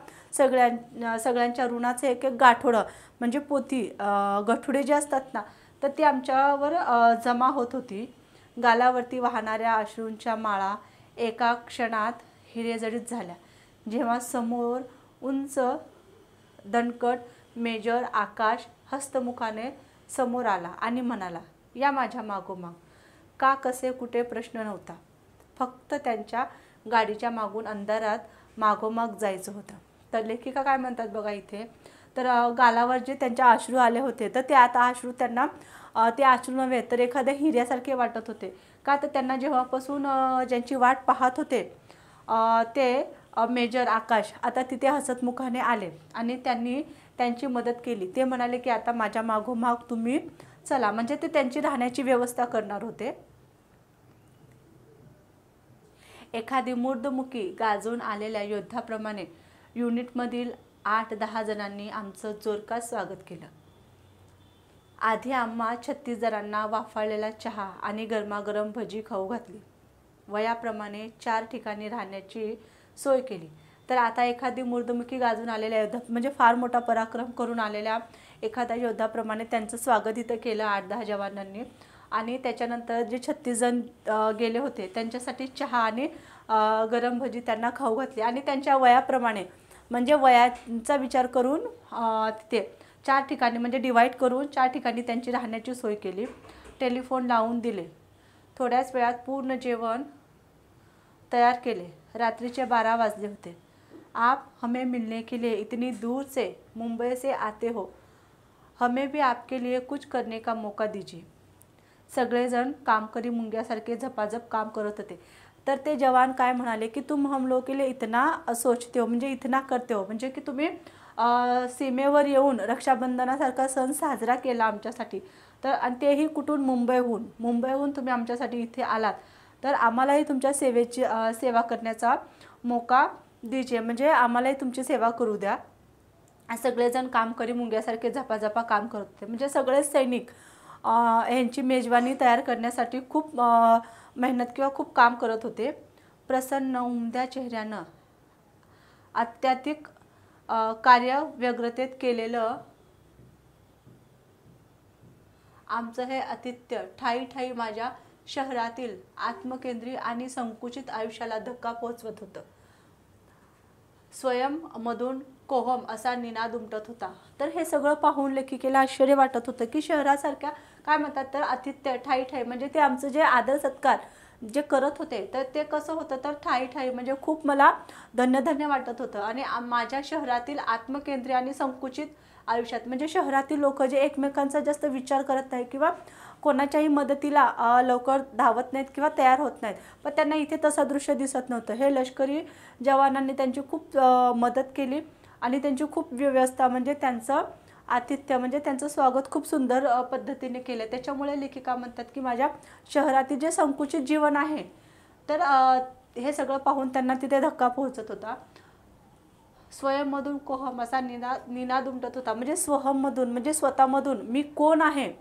सगळ्यांच्या ऋणाचं एक गाठोडं म्हणजे पोथी गठुडे जे असतात ना, तर ती आमच्यावर जमा होत होती. गालावरती वाहणाऱ्या अश्रूंच्या माळा एका क्षणात हिरेजडित झाल्या, जेव्हा समोर उंच दणकट मेजर आकाश हस्तमुखाने समोर आला आणि म्हणाला, या माझ्या मागोमाग. का, कसे, कुठे प्रश्न नव्हता, फक्त त्यांच्या गाडीच्या मागून अंधारात मागोमाग जायचं होतं. तर लेखिका काय म्हणतात बघा इथे, तर गालावर जे त्यांच्या अश्रू आले होते, तर ते आता अश्रू त्यांना ते अश्रू नव्हे तर एखाद्या हिऱ्यासारखे वाटत होते. का, तर त्यांना जेव्हापासून ज्यांची वाट पाहत होते ते मेजर आकाश आता तिथे हसतमुखाने आले आणि त्यांनी त्यांची मदत केली. ते म्हणाले की आता माझ्या मागोमाग तुम्ही चला, म्हणजे ते त्यांची राहण्याची व्यवस्था करणार होते. एखादी मूर्दमुखी गाजून आलेल्या योद्ध्याप्रमाणे युनिटमधील 8-10 जणांनी आमचं जोरदार स्वागत केलं. आधी आम्हा 36 जणांना वाफाळलेला चहा आणि गरमागरम भजी खाऊ घातली. वयाप्रमाणे 4 ठिकाणी राहण्याची सोय केली. तर आता एखादी मूर्दमुखी गाजून आलेल्या योद्धा म्हणजे फार मोठा पराक्रम करून आलेल्या एखाद्या योद्धाप्रमाणे त्यांचं स्वागत इथं केलं 8-10 जवानांनी. आणि त्याच्यानंतर जे 36 जण गेले होते त्यांच्यासाठी चहा आणि गरम भजी त्यांना खाऊ घातली. आणि त्यांच्या वयाप्रमाणे म्हणजे वयाचा विचार करून तिथे 4 ठिकाणी म्हणजे डिवाईड करून 4 ठिकाणी त्यांची राहण्याची सोय केली. टेलिफोन लावून दिले. थोड्याच वेळात पूर्ण जेवण तयार केले. रात्रीचे 12 वाजले होते. आप हमें मिलने के लिए इतनी दूर से मुंबई से आते हो, हमें भी आपके लिए कुछ करने का मौका दीजिए. सगळेजण कामकरी मुंग्यासारखे झपाझप काम करत होते. तर ते जवान काय म्हणाले की तुम हम लोग के लिए इतना सोचते हो म्हणजे इतना करते हो म्हणजे की तुम्ही सीमेवर येऊन रक्षाबंधनासारखा सण साजरा केला आमच्यासाठी. तर आणि तेही कुठून मुंबईहून तुम्ही आमच्यासाठी इथे आलात. तर आम्हालाही तुमच्या सेवा करण्याचा मौका दीजिए म्हणजे आम्हालाही तुमची सेवा करू द्या. सगळेजण कामकरी मुंग्यासारखे झपाझपा काम करत होते. म्हणजे सगळेच सैनिक यांची मेजवानी तयार करण्यासाठी खूप मेहनत किंवा खूप काम करत होते. प्रसन्न उमद्या चेहऱ्यानं अत्याधिक कार्यव्यग्रतेत केलेलं आमचं हे आतिथ्य ठायी ठायी माझ्या शहरातील आत्मकेंद्री आणि संकुचित आयुष्याला धक्का पोहोचवत होतं. स्वयंमधून कोहम असा निनाद उमटत होता. तर हे सगळं पाहून लेखिकेला आश्चर्य वाटत होतं की शहरासारख्या काय म्हणतात तर आतिथ्य ठायी ठायी म्हणजे ते आमचं जे आदर सत्कार जे करत होते तर ते कसं होतं तर ठायी ठायी म्हणजे खूप मला धन्य वाटत होतं. आणि माझ्या शहरातील आत्मकेंद्री आणि संकुचित आयुष्यात म्हणजे शहरातील लोक जे एकमेकांचा जास्त विचार करत नाही किंवा कोणाच्याही मदतीला लवकर धावत नाहीत किंवा तयार होत नाहीत, पण त्यांना इथे तसं दृश्य दिसत नव्हतं. हे लष्करी जवानांनी त्यांची खूप मदत केली आणि त्यांची खूप व्यवस्था म्हणजे त्यांचं आतिथ्य म्हणजे त्यांचं स्वागत खूप सुंदर पद्धतीने केलं. त्याच्यामुळे लेखिका म्हणतात की माझ्या शहरातील जे संकुचित जीवन आहे तर हे सगळं पाहून त्यांना तिथे धक्का पोहोचत होता. स्वयंमधून कोहम असा निनाद उमटत होता म्हणजे स्वहममधून म्हणजे स्वतःमधून मी कोण आहे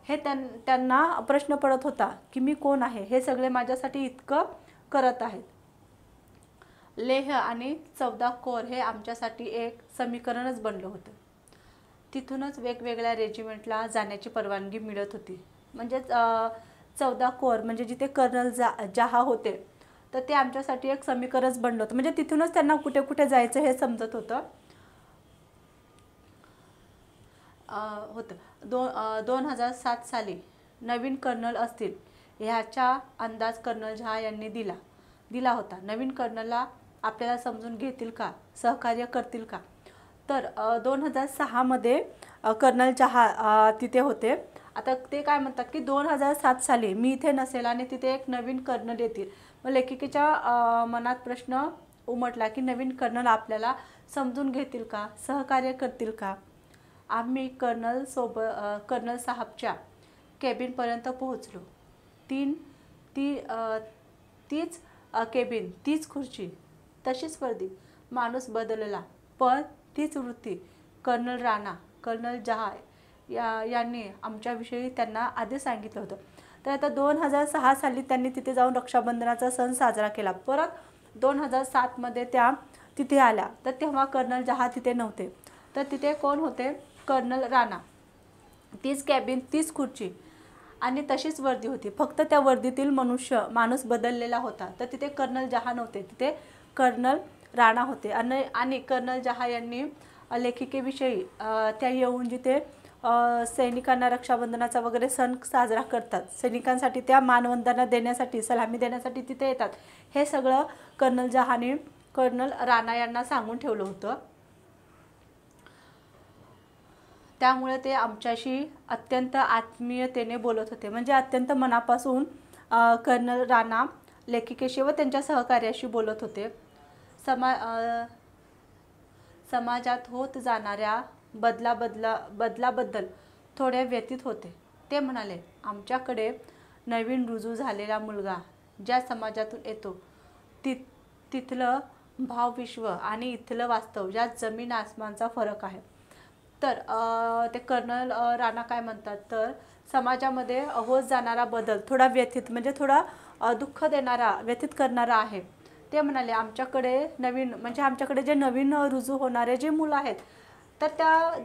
हे त्यांना प्रश्न पडत होता की मी कोण आहे. हे सगळे माझ्यासाठी इतकं करत आहेत. लेह आणि 14 कोर हे आमच्यासाठी एक समीकरणच बनलं होतं. तिथूनच वेगवेगळ्या रेजिमेंटला जाण्याची परवानगी मिळत होती. म्हणजेच 14 कोर म्हणजे जिथे कर्नल जहा होते तर ते आमच्यासाठी एक समीकरणच बनलं होतं. म्हणजे तिथूनच त्यांना कुठे कुठे जायचं हे समजत होतं. 2007 साली नवीन कर्नल असतील ह्याचा अंदाज कर्नल झा यांनी दिला होता. नवीन कर्नलला आपल्याला समजून घेतील का, सहकार्य करतील का. तर 2006 मध्ये कर्नल झा तिथे होते. आता ते काय म्हणतात की 2007 साली मी इथे नसेल आणि तिथे एक नवीन कर्नल येतील. मग लेखिकेच्या मनात प्रश्न उमटला की नवीन कर्नल आपल्याला समजून घेतील का, सहकार्य करतील का. आम्ही कर्नल साहेबच्या केबिनपर्यंत पोहोचलो. तीच केबिन, तीच खुर्ची, तशीच वर्दी. माणूस बदलला पण तीच वृत्ती. कर्नल राणा, कर्नल जहा यांनी आमच्याविषयी त्यांना आधीच सांगितलं होतं. तर आता 2006 साली त्यांनी तिथे जाऊन रक्षाबंधनाचा सण साजरा केला. परत 2007 मध्ये त्या तिथे आल्या तर तेव्हा कर्नल जहा तिथे नव्हते. तर तिथे कोण होते, कर्नल राणा. तीच कॅबिन, तीच खुर्ची आणि तशीच वर्दी होती. फक्त त्या वर्दीतील माणूस बदललेला होता. तर तिथे कर्नल जहा नव्हते, तिथे कर्नल राणा होते. आणि कर्नल जहा यांनी लेखिकेविषयी त्या येऊन जिथे सैनिकांना रक्षाबंधनाचा वगैरे सण साजरा करतात, सैनिकांसाठी त्या मानवंदना देण्यासाठी, सलामी देण्यासाठी तिथे येतात, हे सगळं कर्नल जहाने कर्नल राणा यांना सांगून ठेवलं होतं. त्यामुळे ते आमच्याशी अत्यंत आत्मीयतेने बोलत होते. म्हणजे अत्यंत मनापासून कर्नल राणा लेखिकेशी व त्यांच्या सहकार्याशी बोलत होते. समाजात होत जाणाऱ्या बदलाबद्दल थोडे व्यथित होते. ते म्हणाले, आमच्याकडे नवीन रुजू झालेला मुलगा ज्या समाजातून येतो ति तिथलं भावविश्व आणि इथलं वास्तव यात जमीन आसमानचा फरक आहे. तर ते कर्नल राणा काय म्हणतात, तर समाजामध्ये होत जाणारा बदल थोडा व्यथित म्हणजे थोडा दुःख देणारा व्यथित करणारा आहे. ते म्हणाले आमच्याकडे नवीन म्हणजे आमच्याकडे जे नवीन रुजू होणारे जे मुलं आहेत, तर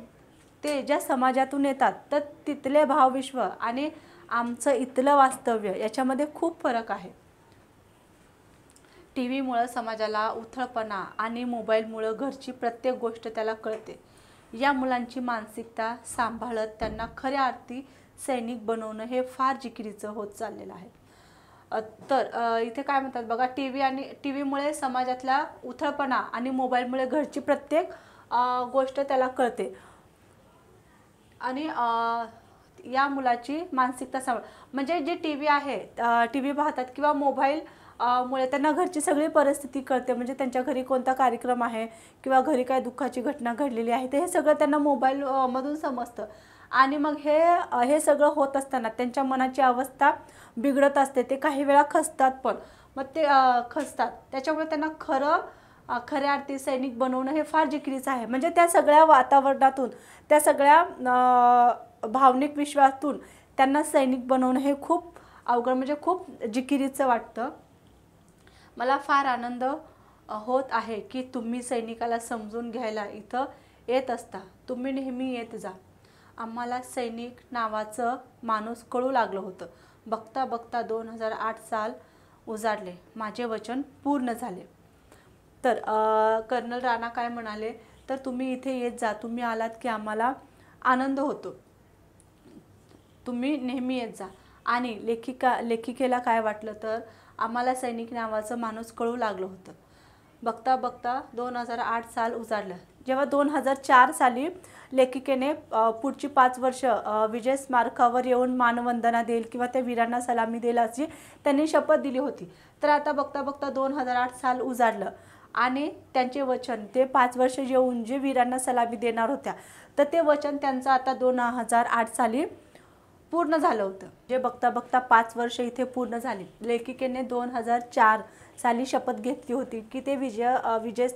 ते ज्या समाजातून येतात तर तिथले भावविश्व आणि आमचं इथलं वास्तव्य याच्यामध्ये खूप फरक आहे. टी व्हीमुळं समाजाला उथळपणा आणि मोबाईलमुळं घरची प्रत्येक गोष्ट त्याला कळते. या मुलांची मानसिकता सांभाळत त्यांना खऱ्या अर्थी सैनिक बनवणं हे फार जिकिरीचं होत चाललेलं आहे. तर इथे काय म्हणतात बघा, टी व्हीमुळे समाजातला उथळपणा आणि मोबाईलमुळे घरची प्रत्येक गोष्ट त्याला कळते आणि या मुलाची मानसिकता सांभाळ म्हणजे जे टी व्ही आहे, टी व्ही पाहतात किंवा मोबाईल मुळे त्यांना घरची सगळी परिस्थिती कळते. म्हणजे त्यांच्या घरी कोणता कार्यक्रम आहे किंवा घरी काय दुःखाची घटना घडलेली आहे, ते हे सगळं त्यांना मोबाईल मधून समजतं. आणि मग हे सगळं होत असताना त्यांच्या मनाची अवस्था बिघडत असते. ते काही वेळा खचतात पण. मग ते खचतात त्याच्यामुळे त्यांना खऱ्या अर्थी सैनिक बनवणं हे फार जिकिरीचं आहे. म्हणजे त्या सगळ्या वातावरणातून, त्या सगळ्या भावनिक विश्वातून त्यांना सैनिक बनवणं हे खूप अवघड म्हणजे खूप जिकिरीचं वाटतं. मला फार आनंद होत आहे की तुम्ही सैनिकाला समजून घ्यायला इथं येत असता. तुम्ही नेहमी येत जा. आम्हाला सैनिक नावाचं माणूस कळू लागलं होतं. बघता बघता 2008 साल उजाडले. माझे वचन पूर्ण झाले. तर कर्नल राणा काय म्हणाले, तर तुम्ही इथे येत जा. तुम्ही आलात की आम्हाला आनंद होतो. तुम्ही नेहमी येत जा. आणि लेखिकेला काय वाटलं, तर आम्हाला सैनिक नावाचं माणूस कळू लागलं होतं. बघता बघता 2008 साल उजाडलं. जेव्हा 2004 साली लेखिकेने पुढची 5 वर्ष विजय स्मारकावर येऊन मानवंदना देईल किंवा त्या वीरांना सलामी देईल अशी त्यांनी शपथ दिली होती. तर आता बघता बघता 2008 साल उजाडलं आणि त्यांचे वचन, ते 5 वर्ष येऊन जे वीरांना सलामी देणार होत्या, तर ते वचन त्यांचं आता 2008 साली पूर्ण झालं होतं. जे बघता बघता 5 वर्ष इथे पूर्ण झाली. लेखिकेने 2004 साली शपथ घेतली होती की ते विजय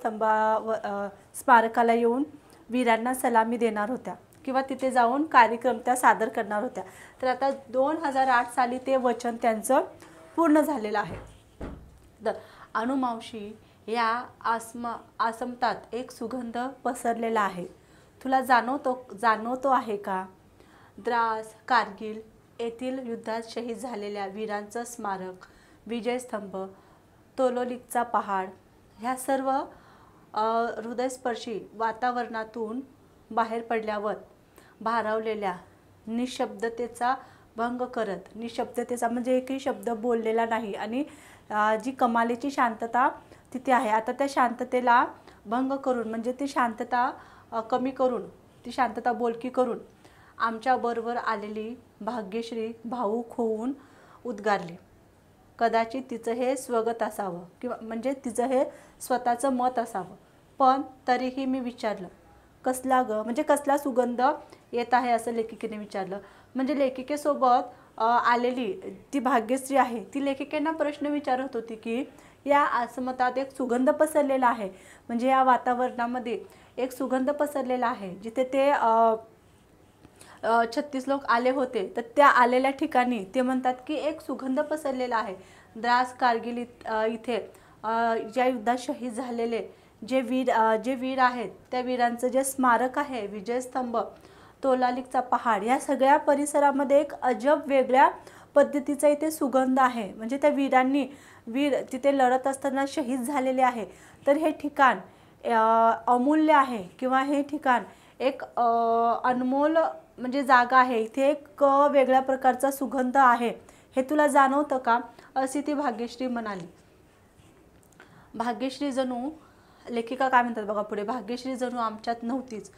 स्मारकाला येऊन वीरांना सलामी देणार होत्या किंवा तिथे जाऊन कार्यक्रम त्या सादर करणार होत्या. तर आता 2008 साली ते वचन त्यांचं पूर्ण झालेलं आहे. तर अनुमावशी या आसमतात एक सुगंध पसरलेला आहे. तुला जाणवतो आहे का? द्रास, कारगिल येथील युद्धात शहीद झालेल्या वीरांचं स्मारक, विजयस्तंभ, तोलोलिकचा पहाड ह्या सर्व हृदयस्पर्शी वातावरणातून बाहेर पडल्यावर भारावलेल्या निशब्दतेचा भंग करत, निशब्दतेचा म्हणजे एकही शब्द बोललेला नाही आणि जी कमालीची शांतता तिथे आहे, आता त्या शांततेला भंग करून म्हणजे ती शांतता कमी करून, ती शांतता बोलकी करून आमच्याबरोबर आलेली भाग्यश्री भावूक होऊन उद्गारली. कदाचित तिचं हे स्वगत असावं किंवा म्हणजे तिचं हे स्वतःचं मत असावं, पण तरीही मी विचारलं, कसला ग, म्हणजे कसला सुगंध येत आहे असं लेखिकेने विचारलं. म्हणजे लेखिकेसोबत आलेली ती भाग्यश्री आहे, ती लेखिकेंना प्रश्न विचारत होती की या आसमतात एक सुगंध पसरलेला आहे, म्हणजे या वातावरणामध्ये एक सुगंध पसरलेला आहे. जिथे ते 36 लोक आले होते, तर त्या आलेल्या ठिकाणी ते म्हणतात की एक सुगंध पसरलेला आहे. द्रास, कारगिल इथे ज्या युद्धात शहीद झालेले जे वीर आहेत, त्या वीरांचं जे स्मारक आहे, विजयस्तंभ, तोलालिकचा पहाड, या सगळ्या परिसरामध्ये एक अजब वेगळ्या पद्धतीचा इथे सुगंध आहे. म्हणजे त्या वीर तिथे लढत असताना शहीद झालेले आहे. तर हे ठिकाण अमूल्य आहे किंवा हे ठिकाण एक अनमोल म्हणजे जागा आहे. इथे एक वेगळ्या प्रकारचा सुगंध आहे, हे तुला जाणवतं का, अशी ती भाग्यश्री म्हणाली. भाग्यश्री जणू, लेखिका काय म्हणतात बघा पुढे, भाग्यश्री जणू आमच्यात नव्हतीच,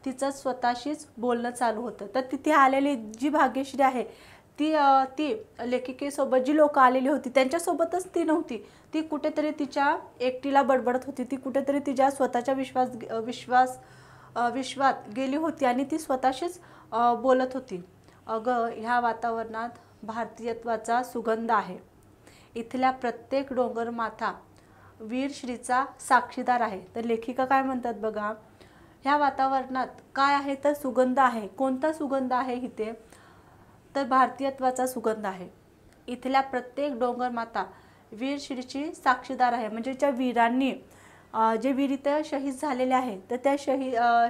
तिचं स्वतःशीच बोलणं चालू होतं. तर तिथे आलेली जी भाग्यश्री आहे ती लेखिकेसोबत जी लोक आलेली होती त्यांच्यासोबतच ती नव्हती. ती कुठेतरी तिच्या एकटीला बडबडत होती, ती कुठेतरी तिच्या स्वतःच्या विश्वात गेली होती आणि ती स्वतःशीच बोलत होती. अगं, ह्या वातावरणात भारतीयत्वाचा सुगंध आहे. इथल्या प्रत्येक डोंगरमाथा वीरश्रीचा साक्षीदार आहे. तर लेखिका काय म्हणतात बघा, ह्या वातावरणात काय आहे तर सुगंध आहे. कोणता सुगंध आहे इथे तर भारतीयत्वाचा सुगंध आहे. इथल्या प्रत्येक डोंगर माता वीरश्रीची साक्षीदार आहे. म्हणजे ज्या वीरांनी जे वीर इथं शहीद झालेले आहे तर त्या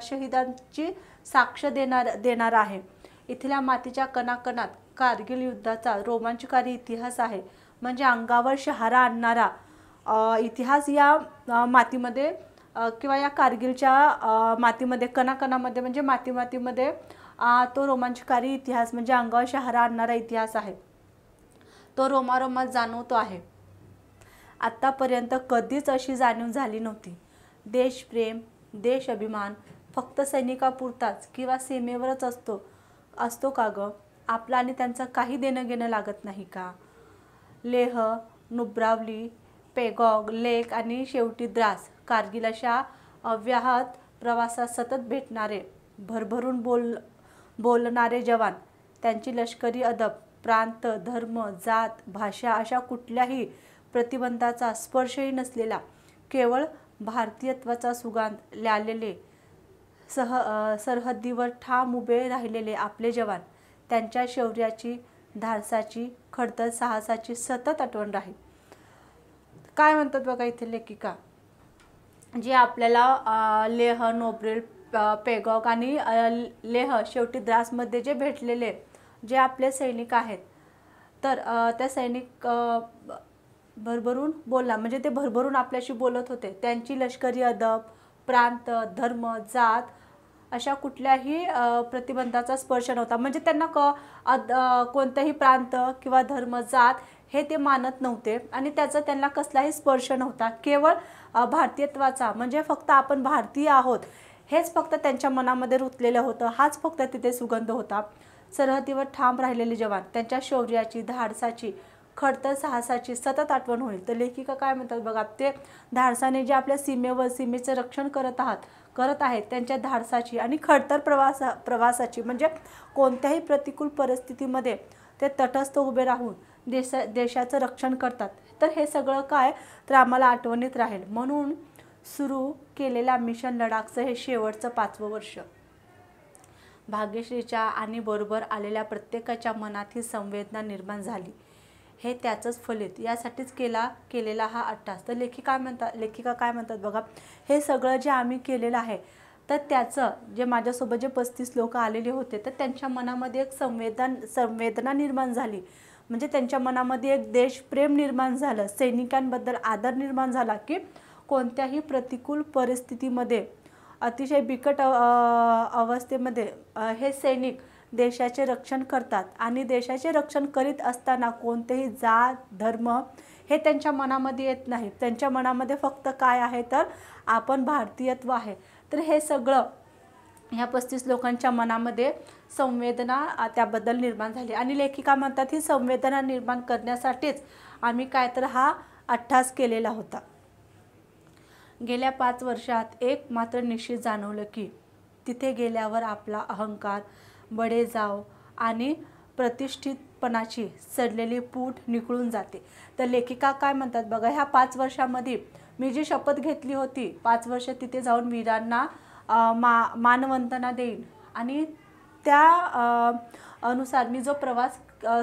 शहीदांची साक्ष देणार आहे. इथल्या मातीच्या कणाकणात कारगिल युद्धाचा रोमांचकारी इतिहास आहे. म्हणजे अंगावर शहारा आणणारा इतिहास या मातीमध्ये किंवा या कारगिलच्या मातीमध्ये कणाकणामध्ये म्हणजे मातीमध्ये तो रोमांचकारी इतिहास म्हणजे अंगावर शहारा आणणारा इतिहास आहे. तो रोमारोमात जाणवतो आहे. आत्तापर्यंत कधीच अशी जाणीव झाली नव्हती. देशप्रेम, देश अभिमान फक्त सैनिकापुरताच किंवा सीमेवरच असतो का ग? आपला आणि त्यांचं काही देणं घेणं लागत नाही का? लेह, नुब्रावली, पेगॉग, लेक आणि शेवटी द्रास, कारगिल अशा अव्याहत प्रवासात सतत भेटणारे भरभरून बोलणारे जवान, त्यांची लष्करी अदब, प्रांत, धर्म, जात, भाषा अशा कुठल्याही प्रतिबंधाचा स्पर्शही नसलेला केवळ भारतीयत्वाचा सुगंध ल्यालेले सरहद्दीवर ठाम उभे राहिलेले आपले जवान, त्यांच्या शौर्याची, धाडसाची, खडतर साहसाची सतत आठवण राहील. काय म्हणतात बघा इथे लेखिका, जे आपल्याला लेह, नोब्रेल, पेगॉग आणि लेह शेवटी द्रासमध्ये जे भेटलेले जे आपले सैनिक आहेत तर त्या सैनिक भरभरून बोलला म्हणजे ते भरभरून आपल्याशी बोलत होते. त्यांची लष्करी अदब, प्रांत, धर्म, जात अशा कुठल्याही प्रतिबंधाचा स्पर्श नव्हता. म्हणजे त्यांना कोणताही प्रांत किंवा धर्म, जात हे ते मानत नव्हते आणि त्याचा त्यांना कसलाही स्पर्श नव्हता. केवळ भारतीयत्वाचा म्हणजे फक्त आपण भारतीय आहोत हेच फक्त त्यांच्या मनामध्ये रुतलेलं होतं. हाच फक्त तिथे सुगंध होता. सरहद्दीवर ठाम राहिलेले जवान, त्यांच्या शौर्याची, धाडसाची, खडतर साहसाची सतत आठवण होईल. तर लेखिका काय म्हणतात बघा, ते धाडसाने जे आपल्या सीमेचं रक्षण करत आहेत त्यांच्या धाडसाची आणि खडतर प्रवासाची म्हणजे कोणत्याही प्रतिकूल परिस्थितीमध्ये ते तटस्थ उभे राहून देशाचं रक्षण करतात. तर हे सगळं काय तर आम्हाला आठवणीत राहील. म्हणून सुरू केलेल्या मिशन लडाखचं हे शेवटचं 5वं वर्ष. भाग्यश्रीच्या आणि बरोबर आलेल्या प्रत्येकाच्या मनात ही संवेदना निर्माण झाली. हे त्याचंच फलित. यासाठीच केलेला हा अट्टास. तर लेखिका काय म्हणतात बघा, हे सगळं जे आम्ही केलेलं आहे तर त्याचं जे माझ्यासोबत जे 35 लोक आलेले होते तर त्यांच्या मनामध्ये एक संवेदना निर्माण झाली. म्हणजे त्यांच्या मनामध्ये एक देशप्रेम निर्माण झालं, सैनिकांबद्दल आदर निर्माण झाला की कोणत्याही प्रतिकूल परिस्थितीमध्ये, अतिशय बिकट अवस्थेमध्ये हे सैनिक देशाचे रक्षण करतात आणि देशाचे रक्षण करीत असताना कोणतेही जात, धर्म हे त्यांच्या मनामध्ये येत नाही. त्यांच्या मनामध्ये फक्त काय आहे तर आपण भारतीयत्व आहे. तर हे सगळं ह्या 35 लोकांच्या मनामध्ये संवेदना त्याबद्दल निर्माण झाली आणि लेखिका म्हणतात ही संवेदना निर्माण करण्यासाठीच आम्ही काय तर हा अट्टास केलेला होता. गेल्या 5 वर्षात एक मात्र निश्चित जाणवलं की तिथे गेल्यावर आपला अहंकार, बडेजाव आणि प्रतिष्ठितपणाची सडलेली पूट निखळून जाते. तर लेखिका काय म्हणतात बघा, ह्या 5 वर्षामध्ये मी जी शपथ घेतली होती 5 वर्ष तिथे जाऊन वीरांना मानवंदना देईन आणि त्या अनुसार मी जो प्रवास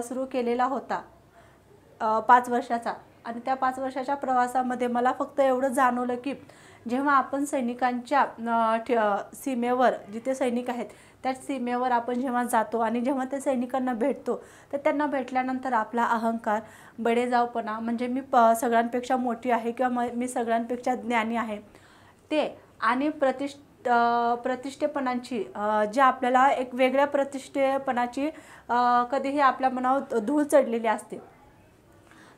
सुरू केलेला होता 5 वर्षाचा आणि त्या 5 वर्षाच्या प्रवासामध्ये मला फक्त एवढं जाणवलं की जेव्हा आपण सैनिकांच्या सीमेवर जिथे सैनिक आहेत त्या सीमेवर आपण जेव्हा जातो आणि जेव्हा त्या सैनिकांना भेटतो तर त्यांना भेटल्यानंतर आपला अहंकार, बडेजावपणा म्हणजे मी सगळ्यांपेक्षा मोठी आहे किंवा मी सगळ्यांपेक्षा ज्ञानी आहे ते आणि प्रतिष्ठेपणाची जे आपल्याला एक वेगळ्या प्रतिष्ठेपणाची कधीही आपल्या मनावर धूळ चढलेली असते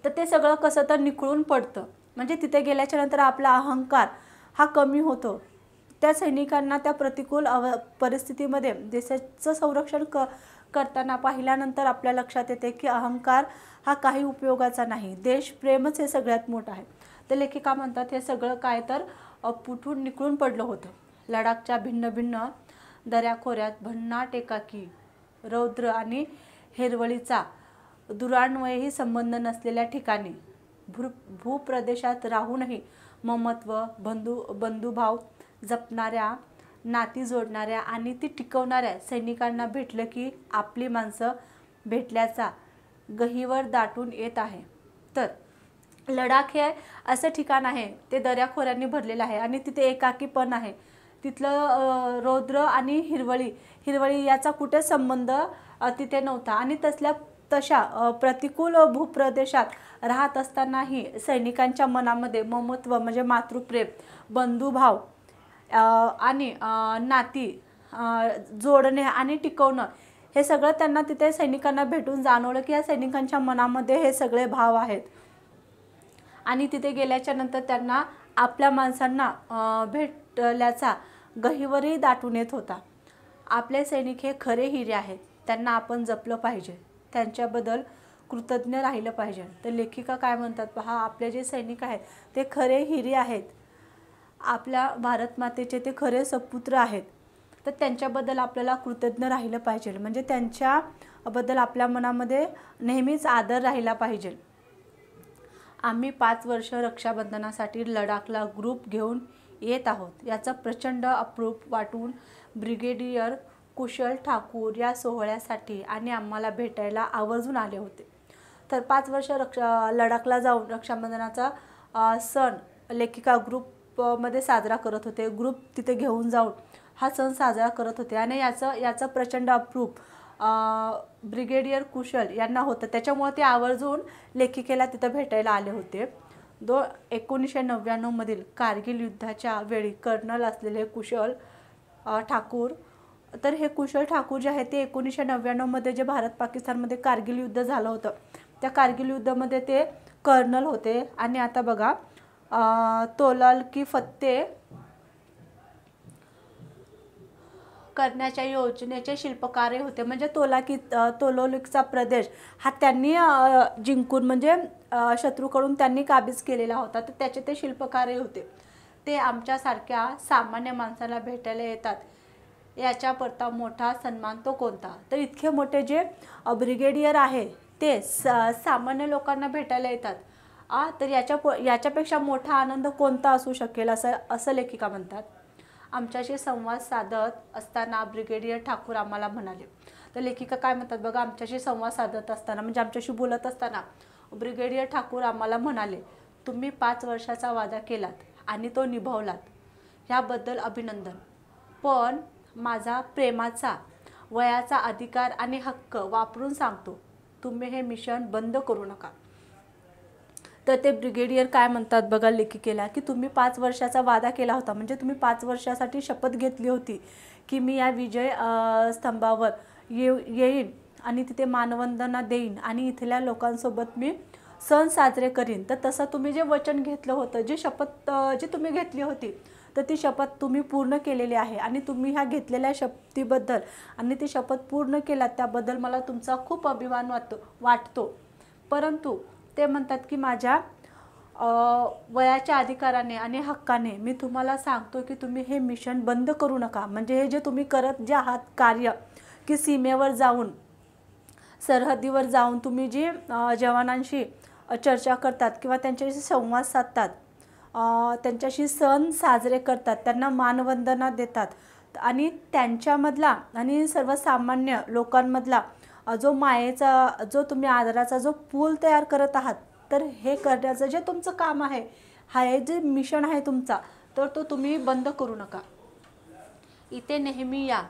तर ते सगळं कसं तर निखळून पडतं. म्हणजे तिथे गेल्याच्या नंतर आपला अहंकार हा कमी होतो. त्या सैनिकांना त्या प्रतिकूल परिस्थितीमध्ये देशाचं संरक्षण करताना पाहिल्यानंतर आपल्या लक्षात येते की अहंकार हा काही उपयोगाचा नाही, देशप्रेमच हे सगळ्यात मोठं आहे. तर लेखिका म्हणतात हे सगळं काय तर पुठून निखळून पडलं होतं. लडाखच्या भिन्न भिन्न दऱ्याखोऱ्यात भन्नाट एकाकी, रौद्र आणि हिरवळीचा दुरान्वयही संबंध नसलेल्या ठिकाणी भूप्रदेशात राहूनही ममत्व, बंधुभाव जपणाऱ्या, नाती जोडणाऱ्या आणि ती टिकवणाऱ्या सैनिकांना भेटलं की आपली माणसं भेटल्याचा गहिवर दाटून येत आहे. तर लडाख हे असं ठिकाण आहे ते दऱ्याखोऱ्यांनी भरलेलं आहे आणि तिथे एकाकीपण आहे. तिथलं रौद्र आणि हिरवळी याचा कुठेच संबंध तिथे नव्हता आणि तशा प्रतिकूल भूप्रदेशात राहत असतानाही सैनिकांच्या मनामध्ये ममत्व म्हणजे मातृप्रेम, बंधुभाव आणि नाती जोडणे आणि टिकवणं हे सगळं त्यांना तिथे सैनिकांना भेटून जाणवलं की या सैनिकांच्या मनामध्ये हे सगळे भाव आहेत. आणि तिथे गेल्याच्या नंतर त्यांना आपल्या माणसांना भेटल्याचा गहिवरही दाटून येत होता. आपले सैनिक हे खरे हिरे आहेत, त्यांना आपण जपलं पाहिजे, त्यांच्याबद्दल कृतज्ञ राहिलं पाहिजे. तर लेखिका काय म्हणतात पहा, आपले जे सैनिक आहेत ते खरे हिरे आहेत, आपल्या भारत मातेचे ते खरे सपुत्र आहेत, तर त्यांच्याबद्दल आपल्याला कृतज्ञ राहिलं पाहिजे. म्हणजे त्यांच्याबद्दल आपल्या मनामध्ये नेहमीच आदर राहिला पाहिजे. आम्ही 5 वर्ष रक्षाबंधनासाठी लडाखला ग्रुप घेऊन येत आहोत याचा प्रचंड अप्रूप वाटून ब्रिगेडियर कुशल ठाकूर या सोहळ्यासाठी आणि आम्हाला भेटायला आवर्जून आले होते. तर 5 वर्ष लडाखला जाऊन रक्षाबंधनाचा सण लेखिका ग्रुपमध्ये साजरा करत होते. ग्रुप तिथे घेऊन जाऊन हा सण साजरा करत होते आणि याचं प्रचंड अप्रूप ब्रिगेडियर कुशल यांना होतं. त्याच्यामुळे ते आवर्जून लेखिकेला तिथं भेटायला आले होते. 1999 मधील कारगिल युद्धाच्या वेळी कर्नल असलेले कुशल ठाकूर, तर हे कुशल ठाकूर जे आहे ते 1999 मध्ये जे भारत पाकिस्तानमध्ये कारगिल युद्ध झालं होतं त्या कारगिल युद्धामध्ये ते कर्नल होते. आणि आता बघा तोलाल की फत्ते करण्याच्या योजनेचे शिल्पकार होते. म्हणजे तोलोलिकचा प्रदेश हा त्यांनी जिंकून म्हणजे शत्रूकडून त्यांनी काबीज केलेला होता, तर त्याचे ते शिल्पकार होते. ते आमच्यासारख्या सामान्य माणसाला भेटायला येतात, याच्याकरता मोठा सन्मान तो कोणता. तर इतके मोठे जे ब्रिगेडियर आहे ते सामान्य लोकांना भेटायला येतात, तर याच्यापेक्षा मोठा आनंद कोणता असू शकेल असं लेखिका म्हणतात. आमच्याशी संवाद साधत असताना ब्रिगेडियर ठाकूर आम्हाला म्हणाले. तर लेखिका काय म्हणतात बघा, आमच्याशी संवाद साधत असताना म्हणजे आमच्याशी बोलत असताना ब्रिगेडियर ठाकूर आम्हाला म्हणाले, तुम्ही 5 वर्षाचा वादा केलात आणि तो निभावलात, ह्याबद्दल अभिनंदन. पण माझा प्रेमाचा वयाचा अधिकार आणि हक्क वापरून सांगतो, तुम्ही हे मिशन बंद करू नका. तर ते ब्रिगेडियर काय म्हणतात बघा लेखिकेला, की तुम्ही 5 वर्षाचा वादा केला होता, म्हणजे तुम्ही 5 वर्षासाठी शपथ घेतली होती की मी या विजय स्तंभावर येईन आणि तिथे मानवंदना देईन आणि इथल्या लोकांसोबत मी सण साजरे करीन. तर तसं तुम्ही जे वचन घेतलं होतं, जी शपथ जी तुम्ही घेतली होती, तर ती शपथ तुम्ही पूर्ण केलेली आहे आणि तुम्ही ह्या घेतलेल्या शपथीबद्दल आणि ती शपथ पूर्ण केला त्याबद्दल मला तुमचा खूप अभिमान वाटतो. परंतु ते म्हणतात की माझ्या वयाच्या अधिकाराने आणि हक्काने मी तुम्हाला सांगतो की तुम्ही हे मिशन बंद करू नका. म्हणजे हे जे तुम्ही करत जे आहात कार्य, की सीमेवर जाऊन सरहद्दीवर जाऊन तुम्ही जी जवानांशी चर्चा करतात किंवा त्यांच्याशी संवाद साधतात, त्यांच्याशी सण साजरे करतात, त्यांना मानवंदना देतात आणि त्यांच्यामधला आणि सर्वसामान्य लोकांमधला जो मायेचा, जो तुम्ही आदराचा जो पूल तयार करत आहात, तर हे करण्याचं जे तुमचं काम आहे, हे जे मिशन आहे तुमचा, तर तो तुम्ही बंद करू नका. इथे नेहमी या,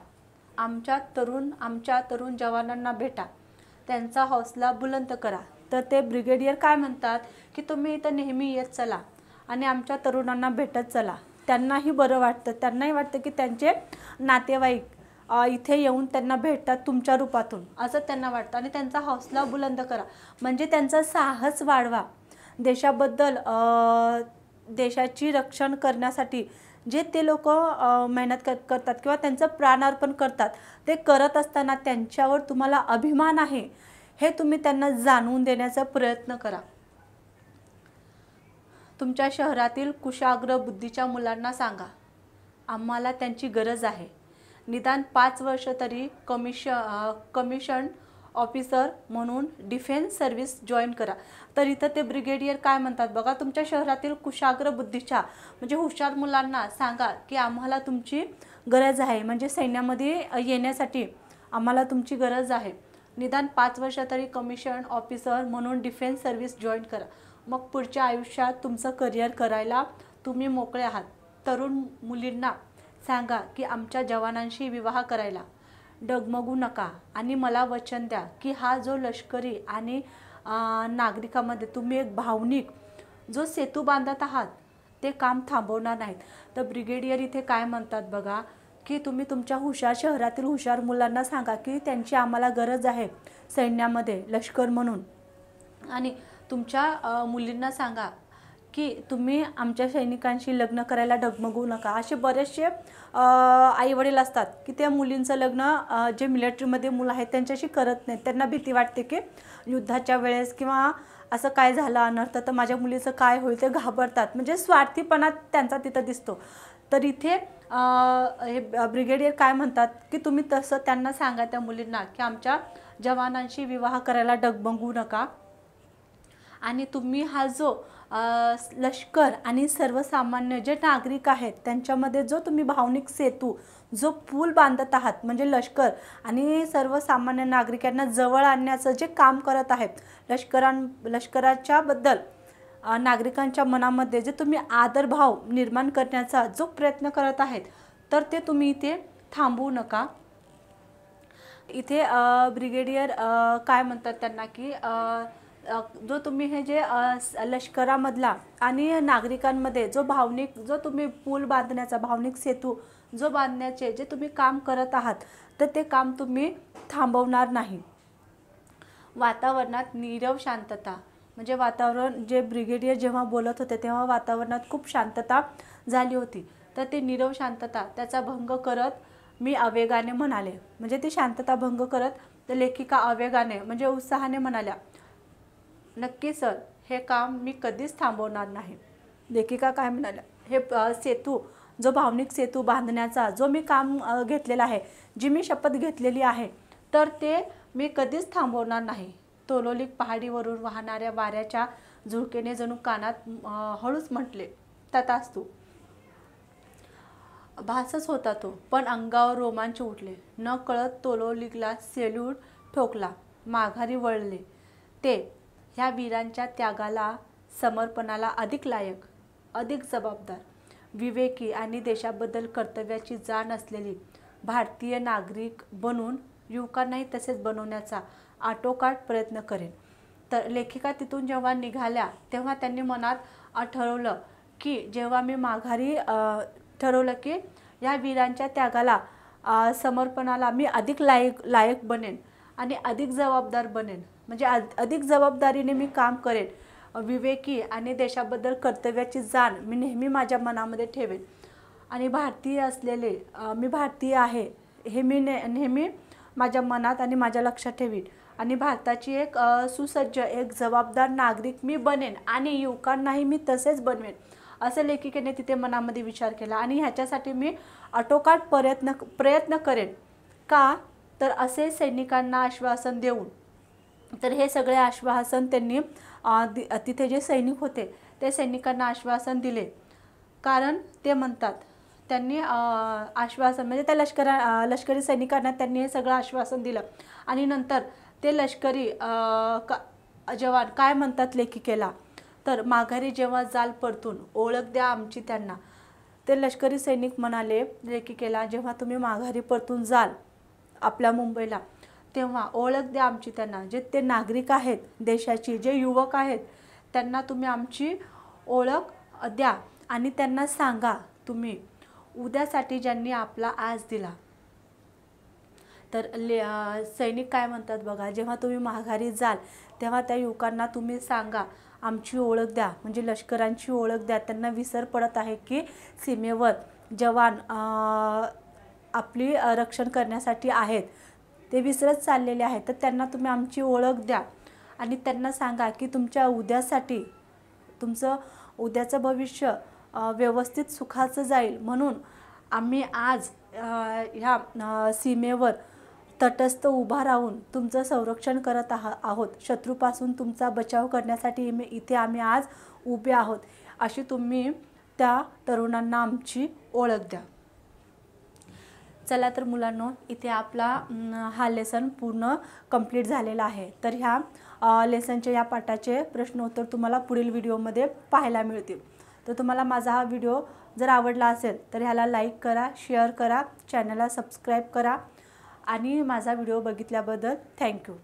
आमच्या तरुण जवानांना भेटा, त्यांचा हौसला बुलंद करा. तर ते ब्रिगेडियर काय म्हणतात की तुम्ही इथं नेहमी येत चला आणि आमच्या तरुणांना भेटत चला. त्यांनाही बरं वाटतं, त्यांनाही वाटतं की त्यांचे नातेवाईक इथे येऊन त्यांना भेटतात तुमच्या रूपातून, असं त्यांना वाटतं. आणि त्यांचा हौसला बुलंद करा, म्हणजे त्यांचा साहस वाढवा. देशाबद्दल देशाची रक्षण करण्यासाठी जे ते लोक मेहनत करतात किंवा त्यांचं प्राणार्पण करतात, ते करत असताना त्यांच्यावर तुम्हाला अभिमान आहे हे तुम्ही त्यांना जाणवून देण्याचा प्रयत्न करा. तुमच्या शहरातील कुशाग्र बुद्धीच्या मुलांना सांगा, आम्हाला त्यांची गरज आहे. निदान 5 वर्ष तरी कमिशन ऑफिसर म्हणून डिफेन्स सर्व्हिस जॉईन करा. तर इथं ते ब्रिगेडियर काय म्हणतात बघा, तुमच्या शहरातील कुशाग्र बुद्धीच्या म्हणजे हुशार मुलांना सांगा की आम्हाला तुमची गरज आहे, म्हणजे सैन्यामध्ये येण्यासाठी आम्हाला तुमची गरज आहे. निदान 5 वर्ष तरी कमिशन ऑफिसर म्हणून डिफेन्स सर्व्हिस जॉईन करा. मग पुढच्या आयुष्यात तुमचं करिअर करायला तुम्ही मोकळे आहात. तरुण मुलींना सांगा की आमच्या जवानांशी विवाह करायला डगमगू नका आणि मला वचन द्या की हा जो लष्करी आणि नागरिकांमध्ये तुम्ही एक भावनिक जो सेतू बांधत आहात ते काम थांबवणार नाहीत. तर ब्रिगेडियर इथे काय म्हणतात बघा की तुम्ही तुमच्या शहरातील हुशार मुलांना सांगा की त्यांची आम्हाला गरज आहे सैन्यामध्ये लष्कर म्हणून, आणि तुमच्या मुलींना सांगा की तुम्ही आमच्या सैनिकांशी लग्न करायला डगमगू नका. असे बरेचसे आईवडील असतात की त्या मुलींचं लग्न जे मिलिटरीमध्ये मुलं आहेत त्यांच्याशी करत नाहीत. त्यांना भीती वाटते की युद्धाच्या वेळेस किंवा असं काय झालं अनर्थ तर माझ्या मुलीचं काय होईल, ते घाबरतात. म्हणजे स्वार्थीपणा त्यांचा तिथं दिसतो. तर इथे हे ब्रिगेडियर काय म्हणतात की तुम्ही तसं त्यांना सांगा त्या मुलींना की आमच्या जवानांशी विवाह करायला डगमगू नका आणि तुम्ही हा जो लष्कर आणि सर्वसामान्य जे नागरिक आहेत त्यांच्यामध्ये जो तुम्ही भावनिक सेतू जो पूल बांधत आहात म्हणजे लष्कर आणि सर्वसामान्य नागरिकांना जवळ आणण्याचं जे काम करत आहेत लष्कराच्या बद्दल नागरिकांच्या मनामध्ये जे तुम्ही आदरभाव निर्माण करण्याचा जो प्रयत्न करत आहेत तर ते तुम्ही इथे थांबवू नका. इथे ब्रिगेडियर काय म्हणतात त्यांना की जो तुम्ही हे जे लष्करामधला आणि नागरिकांमध्ये जो भावनिक जो तुम्ही पूल बांधण्याचा भावनिक सेतू जो बांधण्याचे जे तुम्ही काम करत आहात तर ते काम तुम्ही थांबवणार नाही. वातावरणात नीरव शांतता म्हणजे वातावरण जे ब्रिगेडियर जेव्हा बोलत होते तेव्हा वातावरणात खूप शांतता झाली होती. तर ते नीरव शांतता त्याचा भंग करत मी आवेगाने म्हणाले, म्हणजे ती शांतता भंग करत तर लेखिका आवेगाने म्हणजे उत्साहाने म्हणाल्या, नक्की सर, हे काम मी कधीच थांबवणार नाही. लेखिका काय म्हणाल्या, हे सेतू जो भावनिक सेतू बांधण्याचा जो मी काम घेतलेला आहे, जी मी शपथ घेतलेली आहे तर ते मी कधीच थांबवणार नाही. तोलोलिक पहाडीवरून वाहणाऱ्या वाऱ्याच्या झुळकेने जणू कानात हळूच म्हटले, तथास्तु. भासच होता तो, पण अंगावर रोमांच उठले. न कळत तोलोलिकला सेल्यूट ठोकला. माघारी वळले. ते ह्या वीरांच्या त्यागाला समर्पणाला अधिक लायक, अधिक जबाबदार, विवेकी आणि देशाबद्दल कर्तव्याची जाण असलेली भारतीय नागरिक बनून युवकांनाही तसेच बनवण्याचा आटोकाट प्रयत्न करेन. तर लेखिका तिथून जेव्हा निघाल्या तेव्हा त्यांनी मनात ठरवलं की जेव्हा मी माघारी ठरवलं की या वीरांच्या त्यागाला समर्पणाला मी अधिक लायक बनेन आणि अधिक जबाबदार बनेन, म्हणजे अधिक जबाबदारीने मी काम करेन. विवेकी आणि देशाबद्दल कर्तव्याची जाण मी नेहमी माझ्या मनामध्ये ठेवेन आणि भारतीय असलेले मी भारतीय आहे हे मी नेहमी माझ्या मनात आणि माझ्या लक्षात ठेवीन आणि भारताची एक सुसज्ज एक जबाबदार नागरिक मी बनेन आणि युवकांनाही मी तसेच बनवेन, असं लेखिकेने तिथे मनामध्ये विचार केला. आणि ह्याच्यासाठी मी आटोकाट प्रयत्न करेन. का तर असे सैनिकांना आश्वासन देऊन, तर हे सगळे आश्वासन त्यांनी तिथे जे सैनिक होते ते सैनिकांना आश्वासन दिले. कारण ते म्हणतात त्यांनी आश्वासन म्हणजे त्या लष्करी सैनिकांना त्यांनी हे सगळं आश्वासन दिलं आणि नंतर ते लष्करी जवान काय म्हणतात लेखिकेला, तर माघारी जेव्हा जाल परतून ओळख द्या आमची त्यांना. ते लष्करी सैनिक म्हणाले लेखिकेला, जेव्हा तुम्ही माघारी परतून जाल आपल्या मुंबईला तेव्हा ओळख द्या आमची त्यांना. जे ते नागरिक आहेत देशाची, जे युवक आहेत त्यांना तुम्ही आमची ओळख द्या आणि त्यांना सांगा तुम्ही उद्यासाठी ज्यांनी आपला आज दिला. तर सैनिक काय म्हणतात बघा, जेव्हा तुम्ही माघारी जाल तेव्हा त्या युवकांना तुम्ही सांगा आमची ओळख द्या, म्हणजे लष्करांची ओळख द्या. त्यांना विसर पडत आहे की सीमेवर जवान आपली रक्षण करण्यासाठी आहेत, ते विसरत चाललेले आहेत. तर त्यांना तुम्ही आमची ओळख द्या आणि त्यांना सांगा की तुमच्या उद्यासाठी तुमचं उद्याचं भविष्य व्यवस्थित सुखाचं जाईल म्हणून आम्ही आज ह्या सीमेवर तटस्थ उभा राहून तुमचं संरक्षण करत आहोत. शत्रूपासून तुमचा बचाव करण्यासाठी इथे आम्ही आज उभे आहोत, अशी तुम्ही त्या तरुणांना आमची ओळख द्या. चला तर मुलांनो, इथे आपला हा लेसन पूर्ण कंप्लीट झालेला आहे. तर ह्या लेसनचे या पाठाचे प्रश्नोत्तर तुम्हाला पुढील व्हिडिओमध्ये पाहायला मिळतील. तर तुम्हाला माझा हा व्हिडिओ जर आवडला असेल तर ह्याला लाईक करा, शेअर करा, चॅनलला सबस्क्राईब करा आणि माझा व्हिडिओ बघितल्याबद्दल थँक्यू.